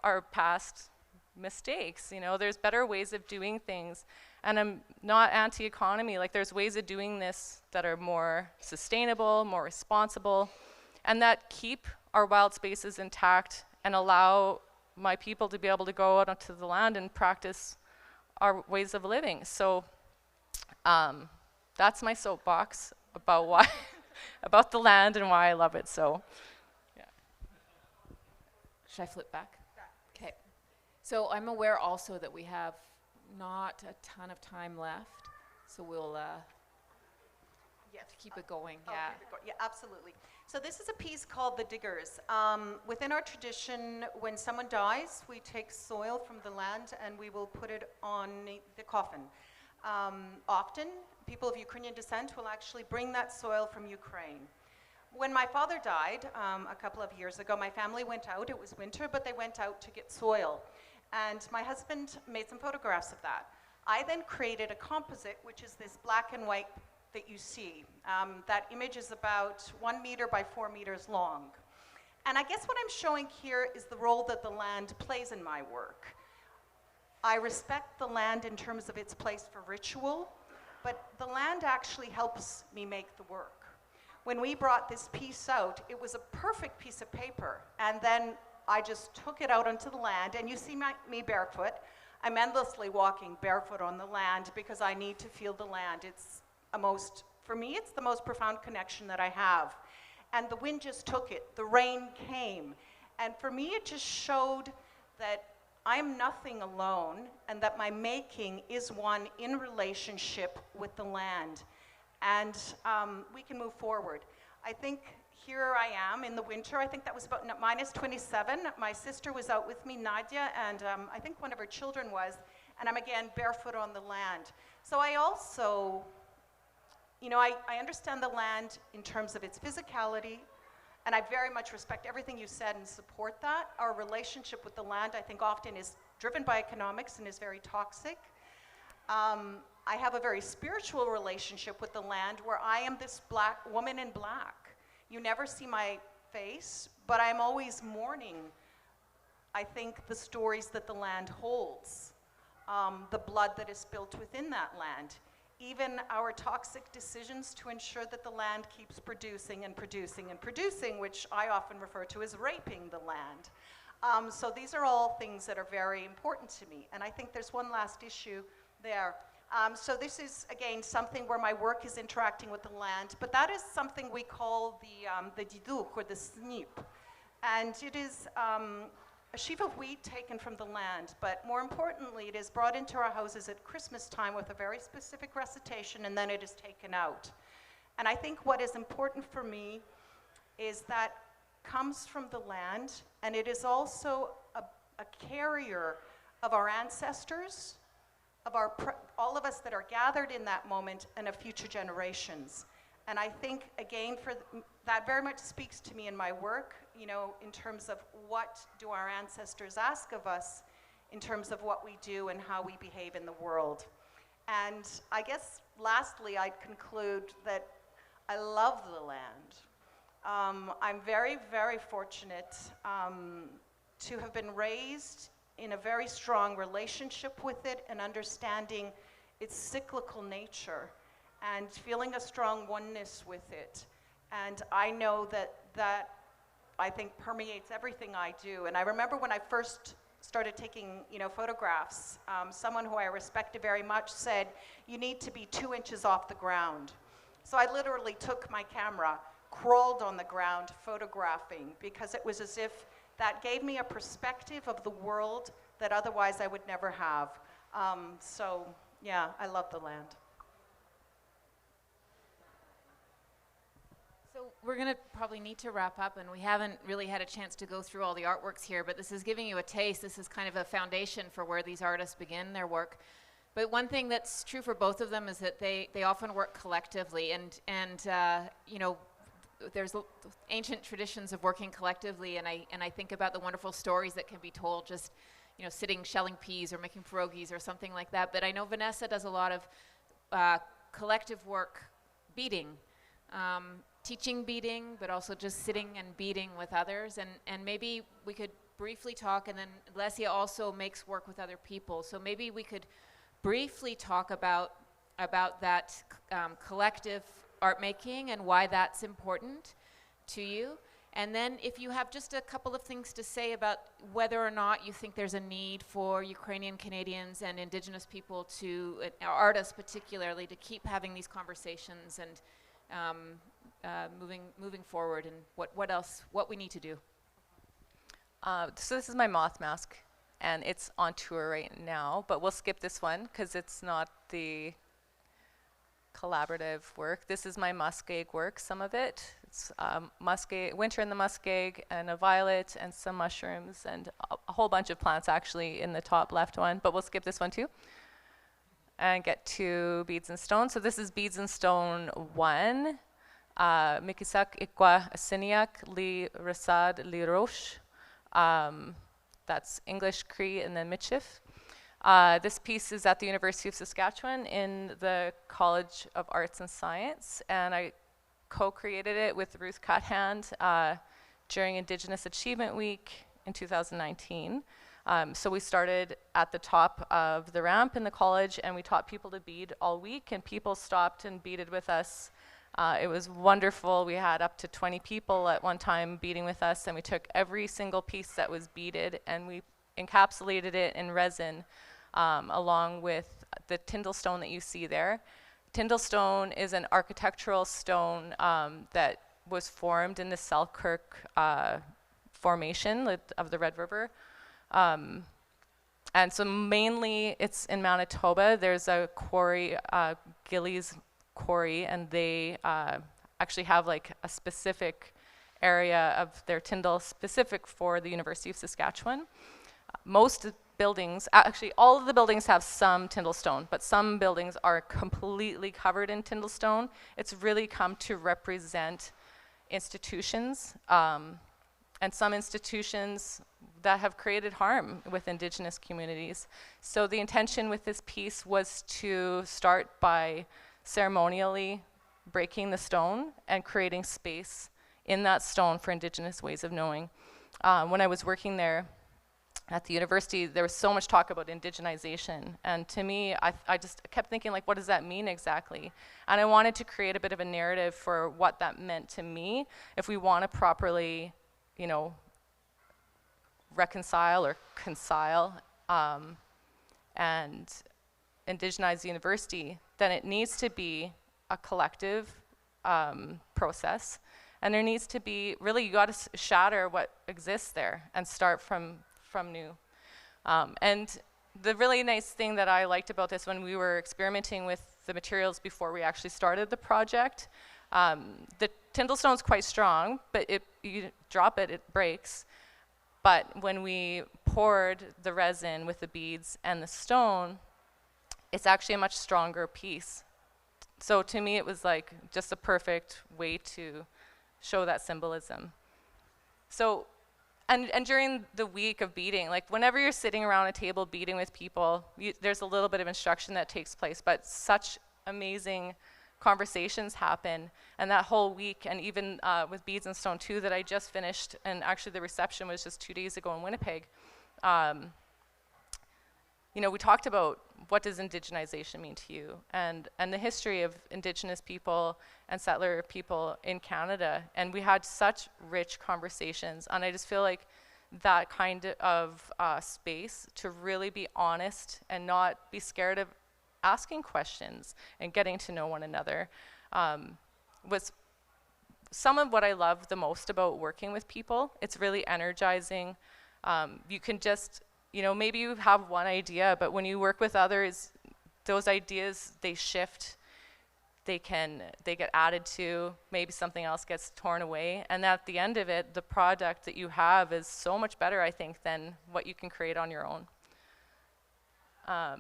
our past mistakes? You know, there's better ways of doing things. And I'm not anti-economy, like there's ways of doing this that are more sustainable, more responsible, and that keep our wild spaces intact and allow my people to be able to go out onto the land and practice our ways of living. So that's my soapbox about why, about the land and why I love it. So, yeah. Should I flip back? Okay. So I'm aware also that we have not a ton of time left, so we'll Yes. keep it going. Oh, Yeah. keep it going. Yeah, absolutely. So this is a piece called The Diggers. Within our tradition, when someone dies, we take soil from the land and we will put it on the coffin. Often, people of Ukrainian descent will actually bring that soil from Ukraine. When my father died a couple of years ago, my family went out. It was winter, but they went out to get soil. And my husband made some photographs of that. I then created a composite, which is this black and white that you see. That image is about 1 meter by 4 meters long. And I guess what I'm showing here is the role that the land plays in my work. I respect the land in terms of its place for ritual, but the land actually helps me make the work. When we brought this piece out, it was a perfect piece of paper, and then I just took it out onto the land, and you see me barefoot. I'm endlessly walking barefoot on the land because I need to feel the land. For me, it's the most profound connection that I have. And the wind just took it, the rain came. And for me, it just showed that I'm nothing alone, and that my making is one in relationship with the land. And we can move forward. I think here I am in the winter. I think that was about -27. My sister was out with me, Nadia, and I think one of her children was, and I'm again barefoot on the land. So I also, you know, I understand the land in terms of its physicality, and I very much respect everything you said and support that. Our relationship with the land, I think, often is driven by economics and is very toxic. I have a very spiritual relationship with the land where I am this black woman in black. You never see my face, but I'm always mourning, I think, the stories that the land holds, the blood that is spilt within that land, even our toxic decisions to ensure that the land keeps producing and producing and producing, which I often refer to as raping the land. So these are all things that are very important to me. And I think there's one last issue there. So this is, again, something where my work is interacting with the land, but that is something we call the diduk, or the snip. And it is a sheaf of wheat taken from the land, but more importantly, it is brought into our houses at Christmas time with a very specific recitation, and then it is taken out. And I think what is important for me is that comes from the land, and it is also a carrier of our ancestors, of all of us that are gathered in that moment, and of future generations. And I think, again, that very much speaks to me in my work, you know, in terms of what do our ancestors ask of us in terms of what we do and how we behave in the world. And I guess, lastly, I'd conclude that I love the land. I'm very, very fortunate to have been raised in a very strong relationship with it and understanding its cyclical nature and feeling a strong oneness with it. And I know that I think permeates everything I do. And I remember when I first started taking, photographs, someone who I respected very much said, you need to be 2 inches off the ground. So I literally took my camera, crawled on the ground photographing, because it was as if that gave me a perspective of the world that otherwise I would never have. So yeah, I love the land. So we're going to probably need to wrap up, and we haven't really had a chance to go through all the artworks here, but this is giving you a taste. This is kind of a foundation for where these artists begin their work. But one thing that's true for both of them is that they often work collectively, and there's ancient traditions of working collectively, and I think about the wonderful stories that can be told just, sitting shelling peas or making pierogies or something like that. But I know Vanessa does a lot of collective work beading. Teaching beading, but also just sitting and beading with others. And maybe we could briefly talk, and then Lesia also makes work with other people. So maybe we could briefly talk about that collective art making and why that's important to you. And then if you have just a couple of things to say about whether or not you think there's a need for Ukrainian Canadians and Indigenous people to, artists particularly, to keep having these conversations and moving forward, and what we need to do. So this is my moth mask, and it's on tour right now, but we'll skip this one because it's not the collaborative work. This is my muskeg work, some of it. It's muskeg, winter in the muskeg, and a violet, and some mushrooms, and a whole bunch of plants actually in the top left one, but we'll skip this one too and get to beads and stone. So this is beads and stone 1. Mikisak ikwa asiniak li rasad li roche. That's English, Cree, and then Michif. This piece is at the University of Saskatchewan in the College of Arts and Science, and I co-created it with Ruth Cuthand during Indigenous Achievement Week in 2019. So we started at the top of the ramp in the college, and we taught people to bead all week, and people stopped and beaded with us. It was wonderful. We had up to 20 people at one time beading with us, and we took every single piece that was beaded and we encapsulated it in resin along with the Tyndall stone that you see there. Tyndall stone is an architectural stone that was formed in the Selkirk formation of the Red River. And so mainly it's in Manitoba. There's a quarry, Gillies Quarry, and they actually have like a specific area of their Tyndall specific for the University of Saskatchewan. Most buildings, actually all of the buildings have some Tyndall stone, but some buildings are completely covered in Tyndall stone. It's really come to represent institutions, and some institutions that have created harm with Indigenous communities. So the intention with this piece was to start by ceremonially breaking the stone and creating space in that stone for Indigenous ways of knowing. When I was working there at the university, there was so much talk about indigenization, and to me, I just kept thinking, like, what does that mean exactly? And I wanted to create a bit of a narrative for what that meant to me if we want to properly, reconcile or concile and indigenize the university, then it needs to be a collective process, and there needs to be, really, you got to shatter what exists there and start from new. And the really nice thing that I liked about this when we were experimenting with the materials before we actually started the project, the Tyndall stone's quite strong, but you drop it, it breaks. But when we poured the resin with the beads and the stone, it's actually a much stronger piece. So to me, it was like just a perfect way to show that symbolism. So, and during the week of beading, like whenever you're sitting around a table beading with people, there's a little bit of instruction that takes place, but such amazing conversations happen. And that whole week, and even with Beads and Stone 2 that I just finished, and actually the reception was just 2 days ago in Winnipeg, we talked about what does indigenization mean to you, and the history of Indigenous people and settler people in Canada. And we had such rich conversations, and I just feel like that kind of space to really be honest and not be scared of asking questions and getting to know one another was some of what I love the most about working with people. It's really energizing. You can just, maybe you have one idea, but when you work with others, those ideas, they shift. They get added to, maybe something else gets torn away. And at the end of it, the product that you have is so much better, I think, than what you can create on your own. I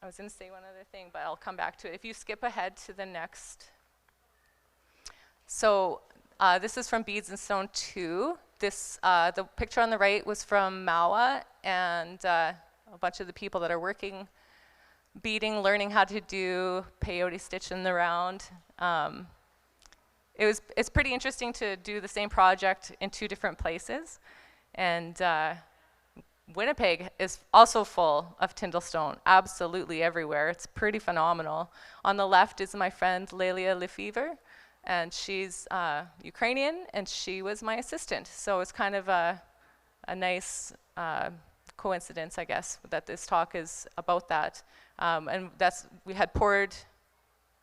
was gonna say one other thing, but I'll come back to it. If you skip ahead to the next. So this is from Beads and Stone 2. The picture on the right was from Mawa, and a bunch of the people that are working beading, learning how to do peyote stitch in the round. It's pretty interesting to do the same project in 2 different places. And Winnipeg is also full of Tyndallstone, absolutely everywhere. It's pretty phenomenal. On the left is my friend Lesia Maruschak, and she's Ukrainian, and she was my assistant. So it's kind of a nice coincidence, I guess, that this talk is about that. And we had poured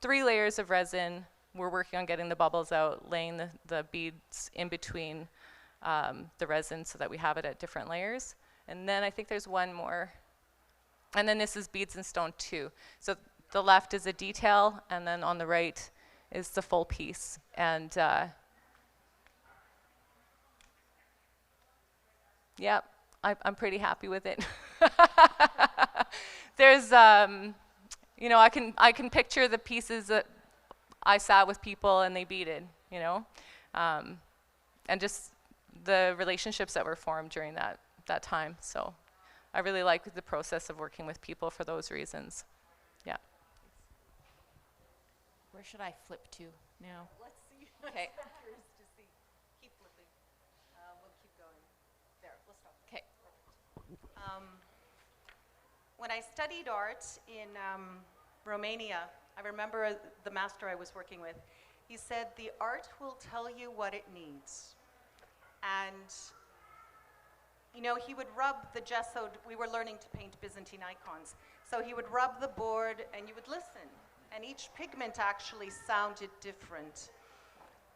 3 layers of resin. We're working on getting the bubbles out, laying the beads in between the resin so that we have it at different layers. And then I think there's one more. And then this is Beads and Stone 2. So the left is a detail, and then on the right is the full piece. And yeah, I'm pretty happy with it. There's, I can picture the pieces that I sat with people and they beaded, and just the relationships that were formed during that time. So I really like the process of working with people for those reasons. Yeah. Where should I flip to now? Let's see. Okay. Curious to see. Keep flipping. We'll keep going. There, let's stop. Okay. When I studied art in Romania, I remember the master I was working with. He said, the art will tell you what it needs. And, he would rub the gesso. We were learning to paint Byzantine icons. So he would rub the board and you would listen. And each pigment actually sounded different.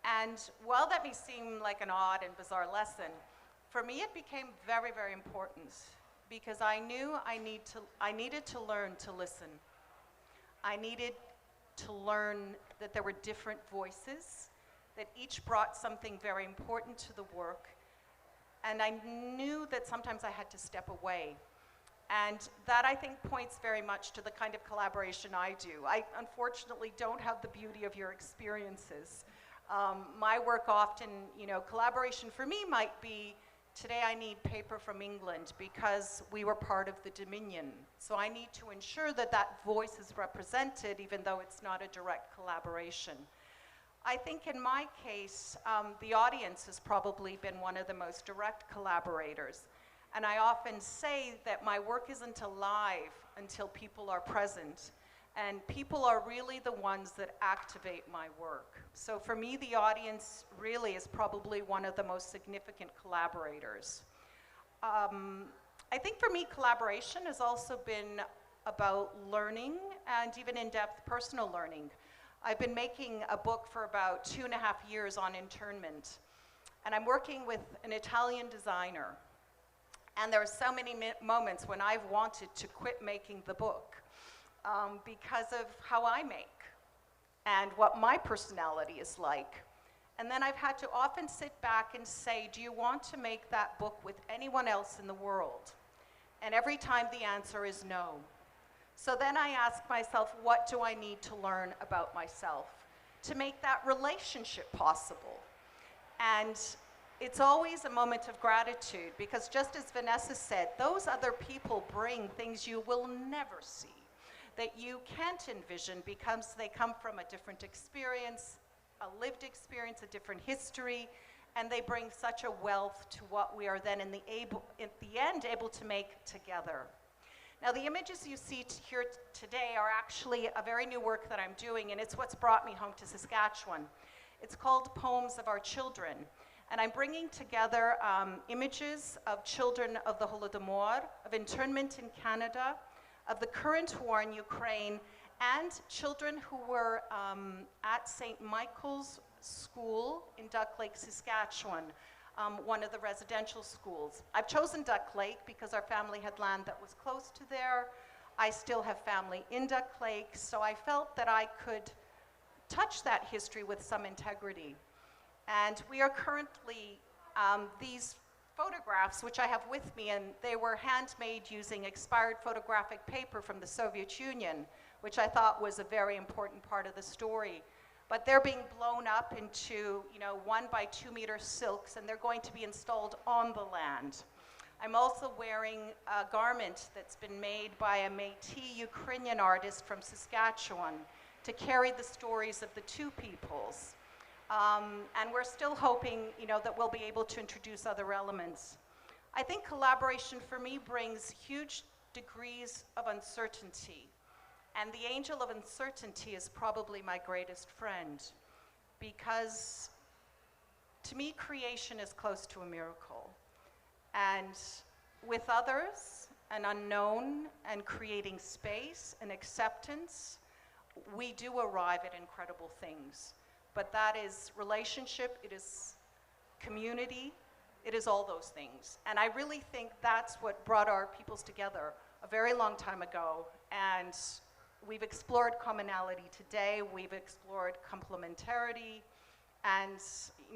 And while that may seem like an odd and bizarre lesson, for me it became very, very important, because I knew I needed to learn to listen. I needed to learn that there were different voices, that each brought something very important to the work, and I knew that sometimes I had to step away. And that, I think, points very much to the kind of collaboration I do. I unfortunately don't have the beauty of your experiences. My work often, collaboration for me might be, today I need paper from England because we were part of the Dominion. So I need to ensure that that voice is represented, even though it's not a direct collaboration. I think in my case, the audience has probably been one of the most direct collaborators. And I often say that my work isn't alive until people are present. And people are really the ones that activate my work. So for me, the audience really is probably one of the most significant collaborators. I think for me, collaboration has also been about learning and even in-depth personal learning. I've been making a book for about 2.5 years on internment. And I'm working with an Italian designer. And there are so many moments when I've wanted to quit making the book because of how I make and what my personality is like. And then I've had to often sit back and say, do you want to make that book with anyone else in the world? And every time the answer is no. So then I ask myself, what do I need to learn about myself to make that relationship possible? And it's always a moment of gratitude, because just as Vanessa said, those other people bring things you will never see, that you can't envision, because they come from a different experience, a lived experience, a different history, and they bring such a wealth to what we are then in the end able to make together. Now, the images you see here today are actually a very new work that I'm doing, and it's what's brought me home to Saskatchewan. It's called Poems of Our Children. And I'm bringing together images of children of the Holodomor, of internment in Canada, of the current war in Ukraine, and children who were at St. Michael's School in Duck Lake, Saskatchewan, one of the residential schools. I've chosen Duck Lake because our family had land that was close to there. I still have family in Duck Lake, so I felt that I could touch that history with some integrity. And we are currently, these photographs, which I have with me, and they were handmade using expired photographic paper from the Soviet Union, which I thought was a very important part of the story. But they're being blown up into 1 by 2 meter silks, and they're going to be installed on the land. I'm also wearing a garment that's been made by a Métis Ukrainian artist from Saskatchewan to carry the stories of the two peoples. And we're still hoping that we'll be able to introduce other elements. I think collaboration for me brings huge degrees of uncertainty. And the angel of uncertainty is probably my greatest friend, because to me, creation is close to a miracle. And with others, an unknown, and creating space and acceptance, we do arrive at incredible things. But that is relationship, it is community, it is all those things. And I really think that's what brought our peoples together a very long time ago. And we've explored commonality today, we've explored complementarity, and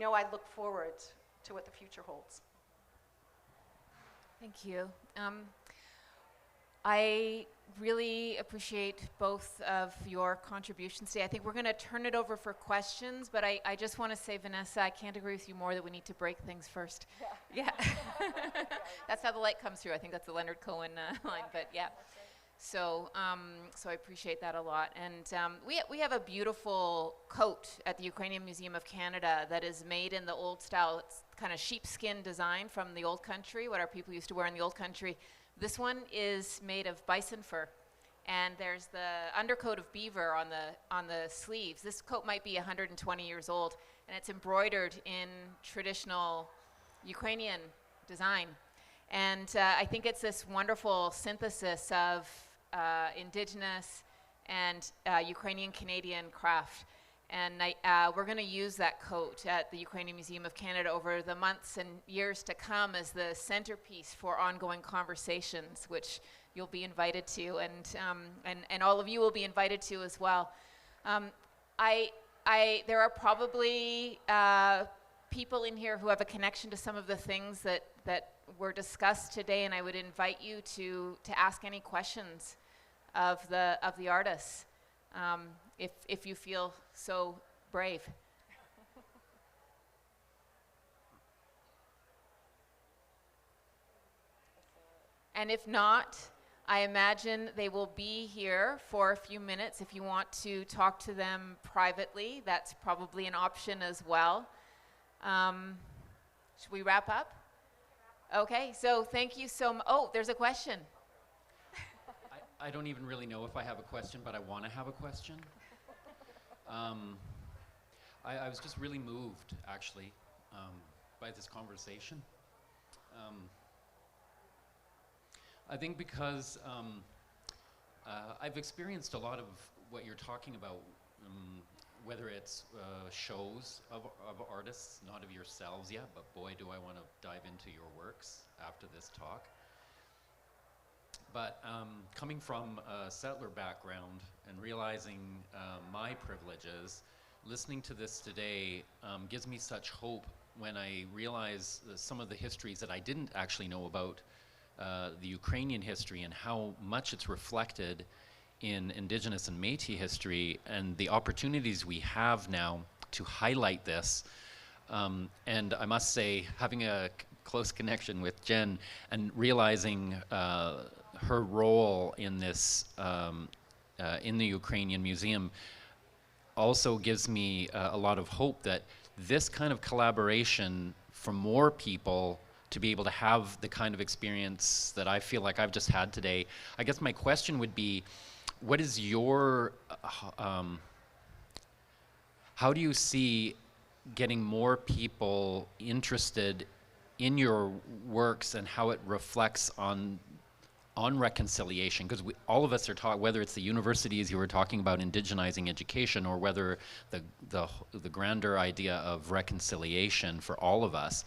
I look forward to what the future holds. Thank you. I really appreciate both of your contributions today. I think we're going to turn it over for questions, but I just want to say, Vanessa, I can't agree with you more that we need to break things first. Yeah. That's how the light comes through. I think that's the Leonard Cohen line, but yeah. So I appreciate that a lot. And we have a beautiful coat at the Ukrainian Museum of Canada that is made in the old style. It's kind of sheepskin design from the old country, what our people used to wear in the old country. This one is made of bison fur, and there's the undercoat of beaver on the sleeves. This coat might be 120 years old, and it's embroidered in traditional Ukrainian design. And I think it's this wonderful synthesis of Indigenous and Ukrainian Canadian craft. And we're going to use that coat at the Ukrainian Museum of Canada over the months and years to come as the centerpiece for ongoing conversations, which you'll be invited to, and all of you will be invited to as well. There are probably people in here who have a connection to some of the things that were discussed today, and I would invite you to ask any questions of the artists. If you feel so brave. And if not, I imagine they will be here for a few minutes. If you want to talk to them privately, that's probably an option as well. Should we wrap up? Okay, so thank you so much. Oh, there's a question. I don't even really know if I have a question, but I want to have a question. I was just really moved, actually, by this conversation. I think because I've experienced a lot of what you're talking about, whether it's shows of artists, not of yourselves yet, but boy, do I want to dive into your works after this talk. But coming from a settler background and realizing my privileges, listening to this today gives me such hope when I realize some of the histories that I didn't actually know about the Ukrainian history and how much it's reflected in Indigenous and Métis history, and the opportunities we have now to highlight this. And I must say, having a close connection with Jen and realizing her role in this, in the Ukrainian Museum, also gives me a lot of hope that this kind of collaboration for more people to be able to have the kind of experience that I feel like I've just had today. I guess my question would be, what is your, how do you see getting more people interested in your works and how it reflects on reconciliation, because all of us are taught, whether it's the universities you were talking about indigenizing education, or whether the grander idea of reconciliation for all of us,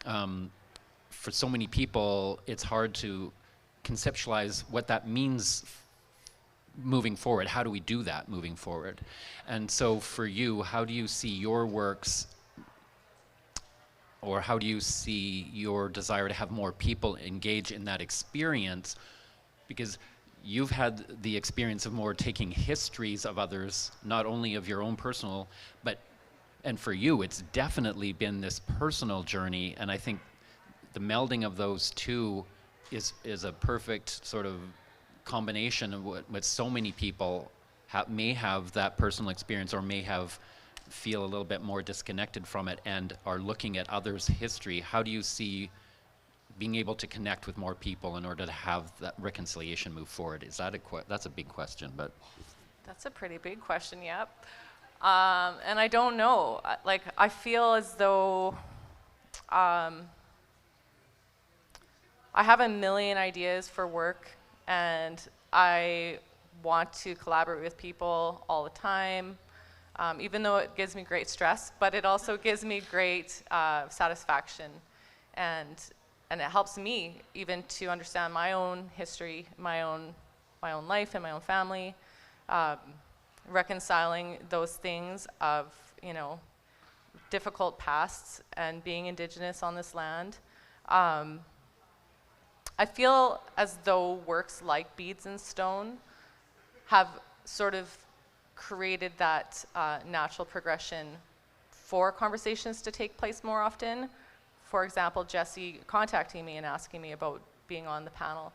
for so many people it's hard to conceptualize what that means moving forward. How do we do that moving forward? And so for you, how do you see your works, or how do you see your desire to have more people engage in that experience? Because you've had the experience of more taking histories of others, not only of your own personal, and for you, it's definitely been this personal journey, and I think the melding of those two is a perfect sort of combination of what so many people may have that personal experience, or may feel a little bit more disconnected from it and are looking at others' history. How do you see being able to connect with more people in order to have that reconciliation move forward? Is that that's a big question, but. That's a pretty big question, yep. And I don't know. Like, I feel as though I have a million ideas for work, and I want to collaborate with people all the time, even though it gives me great stress, but it also gives me great satisfaction, and it helps me even to understand my own history, my own life and my own family, reconciling those things of, you know, difficult pasts and being Indigenous on this land. I feel as though works like Beads and Stone have sort of created that natural progression for conversations to take place more often. For example, Jesse contacting me and asking me about being on the panel.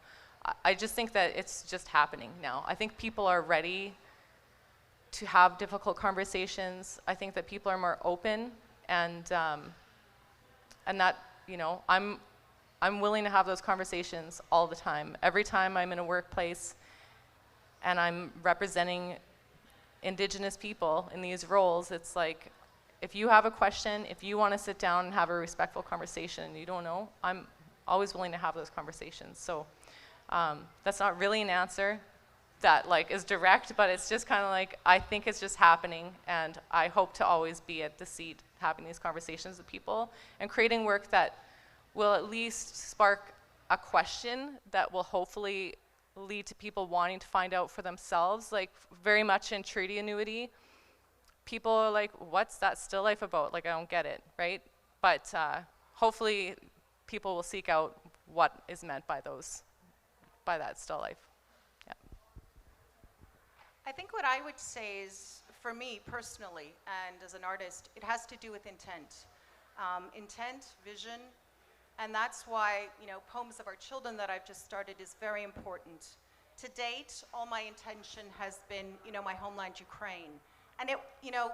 I just think that it's just happening now. I think people are ready to have difficult conversations. I think that people are more open, and that, you know, I'm willing to have those conversations all the time. Every time I'm in a workplace and I'm representing Indigenous people in these roles, it's like, if you have a question, if you want to sit down and have a respectful conversation and you don't know, I'm always willing to have those conversations. So that's not really an answer that like is direct, but it's just kind of like, I think it's just happening, and I hope to always be at the seat having these conversations with people and creating work that will at least spark a question that will hopefully lead to people wanting to find out for themselves. Like, very much in treaty annuity, people are like, what's that still life about? Like, I don't get it, right? But hopefully people will seek out what is meant by that still life. Yeah. I think what I would say is, for me personally, and as an artist, it has to do with intent. Intent, vision, and that's why, you know, Poems of Our Children that I've just started is very important. To date, all my intention has been, you know, my homeland, Ukraine. And it, you know,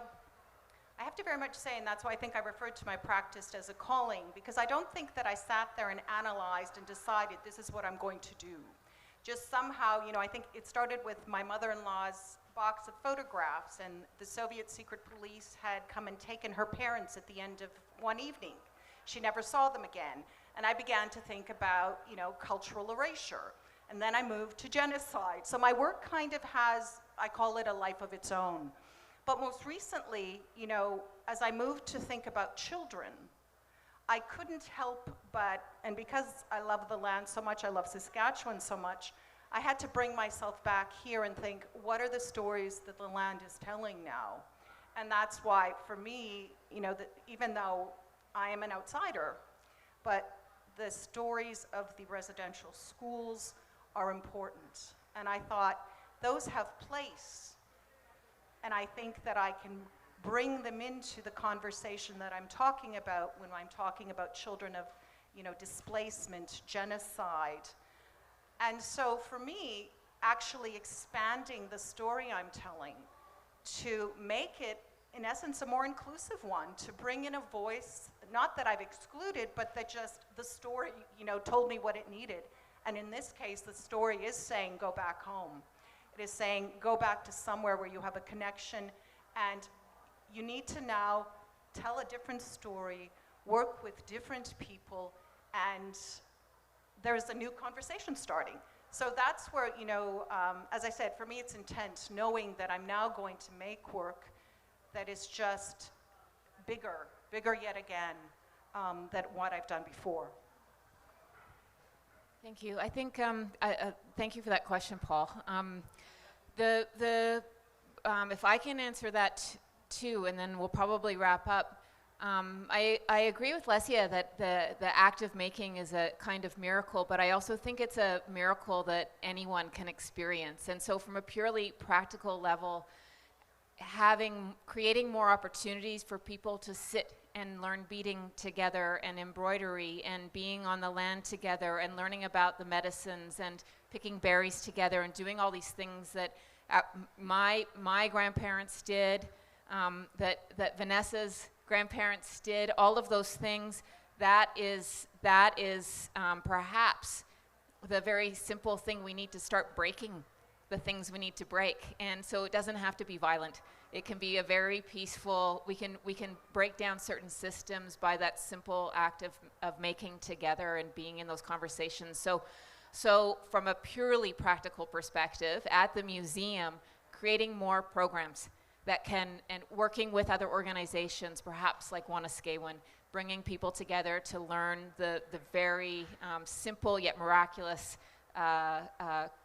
I have to very much say, and that's why I think I referred to my practice as a calling, because I don't think that I sat there and analyzed and decided this is what I'm going to do. Just somehow, you know, I think it started with my mother-in-law's box of photographs, and the Soviet secret police had come and taken her parents at the end of one evening. She never saw them again. And I began to think about, you know, cultural erasure. And then I moved to genocide. So my work kind of has, I call it a life of its own. But most recently, you know, as I moved to think about children, I couldn't help but, and because I love the land so much, I love Saskatchewan so much, I had to bring myself back here and think, what are the stories that the land is telling now? And that's why, for me, you know, even though I am an outsider, but the stories of the residential schools are important. And I thought, those have place. And I think that I can bring them into the conversation that I'm talking about when I'm talking about children of, you know, displacement, genocide. And so for me, actually expanding the story I'm telling to make it, in essence, a more inclusive one, to bring in a voice, not that I've excluded, but that just the story, you know, told me what it needed. And in this case, the story is saying, go back home. It is saying, go back to somewhere where you have a connection, and you need to now tell a different story, work with different people, and there's a new conversation starting. So that's where, you know, as I said, for me it's intent, knowing that I'm now going to make work that is just bigger yet again than what I've done before. Thank you. I think, thank you for that question, Paul. If I can answer that too, and then we'll probably wrap up. I agree with Lesia that the act of making is a kind of miracle, but I also think it's a miracle that anyone can experience. And so from a purely practical level, creating more opportunities for people to sit and learn beading together and embroidery and being on the land together and learning about the medicines and picking berries together and doing all these things that my grandparents did, that Vanessa's grandparents did, all of those things, that is perhaps the very simple thing we need to start breaking, the things we need to break. And so it doesn't have to be violent. It can be a very peaceful, we can break down certain systems by that simple act of making together and being in those conversations. So from a purely practical perspective, at the museum, creating more programs that can, and working with other organizations, perhaps like Wanaskewin, bringing people together to learn the very simple yet miraculous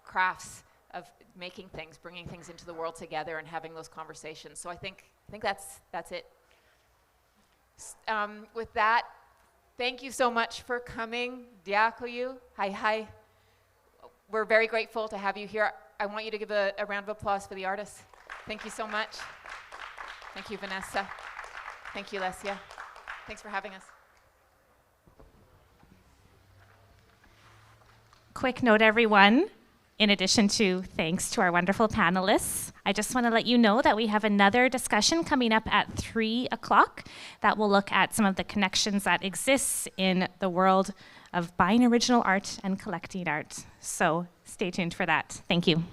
crafts of making things, bringing things into the world together and having those conversations. So I think that's it. With that, thank you so much for coming. Diakoyu, hi. We're very grateful to have you here. I want you to give a round of applause for the artists. Thank you so much. Thank you, Vanessa. Thank you, Lesia. Thanks for having us. Quick note, everyone. In addition to thanks to our wonderful panelists, I just want to let you know that we have another discussion coming up at 3 o'clock that will look at some of the connections that exist in the world of buying original art and collecting art. So stay tuned for that. Thank you.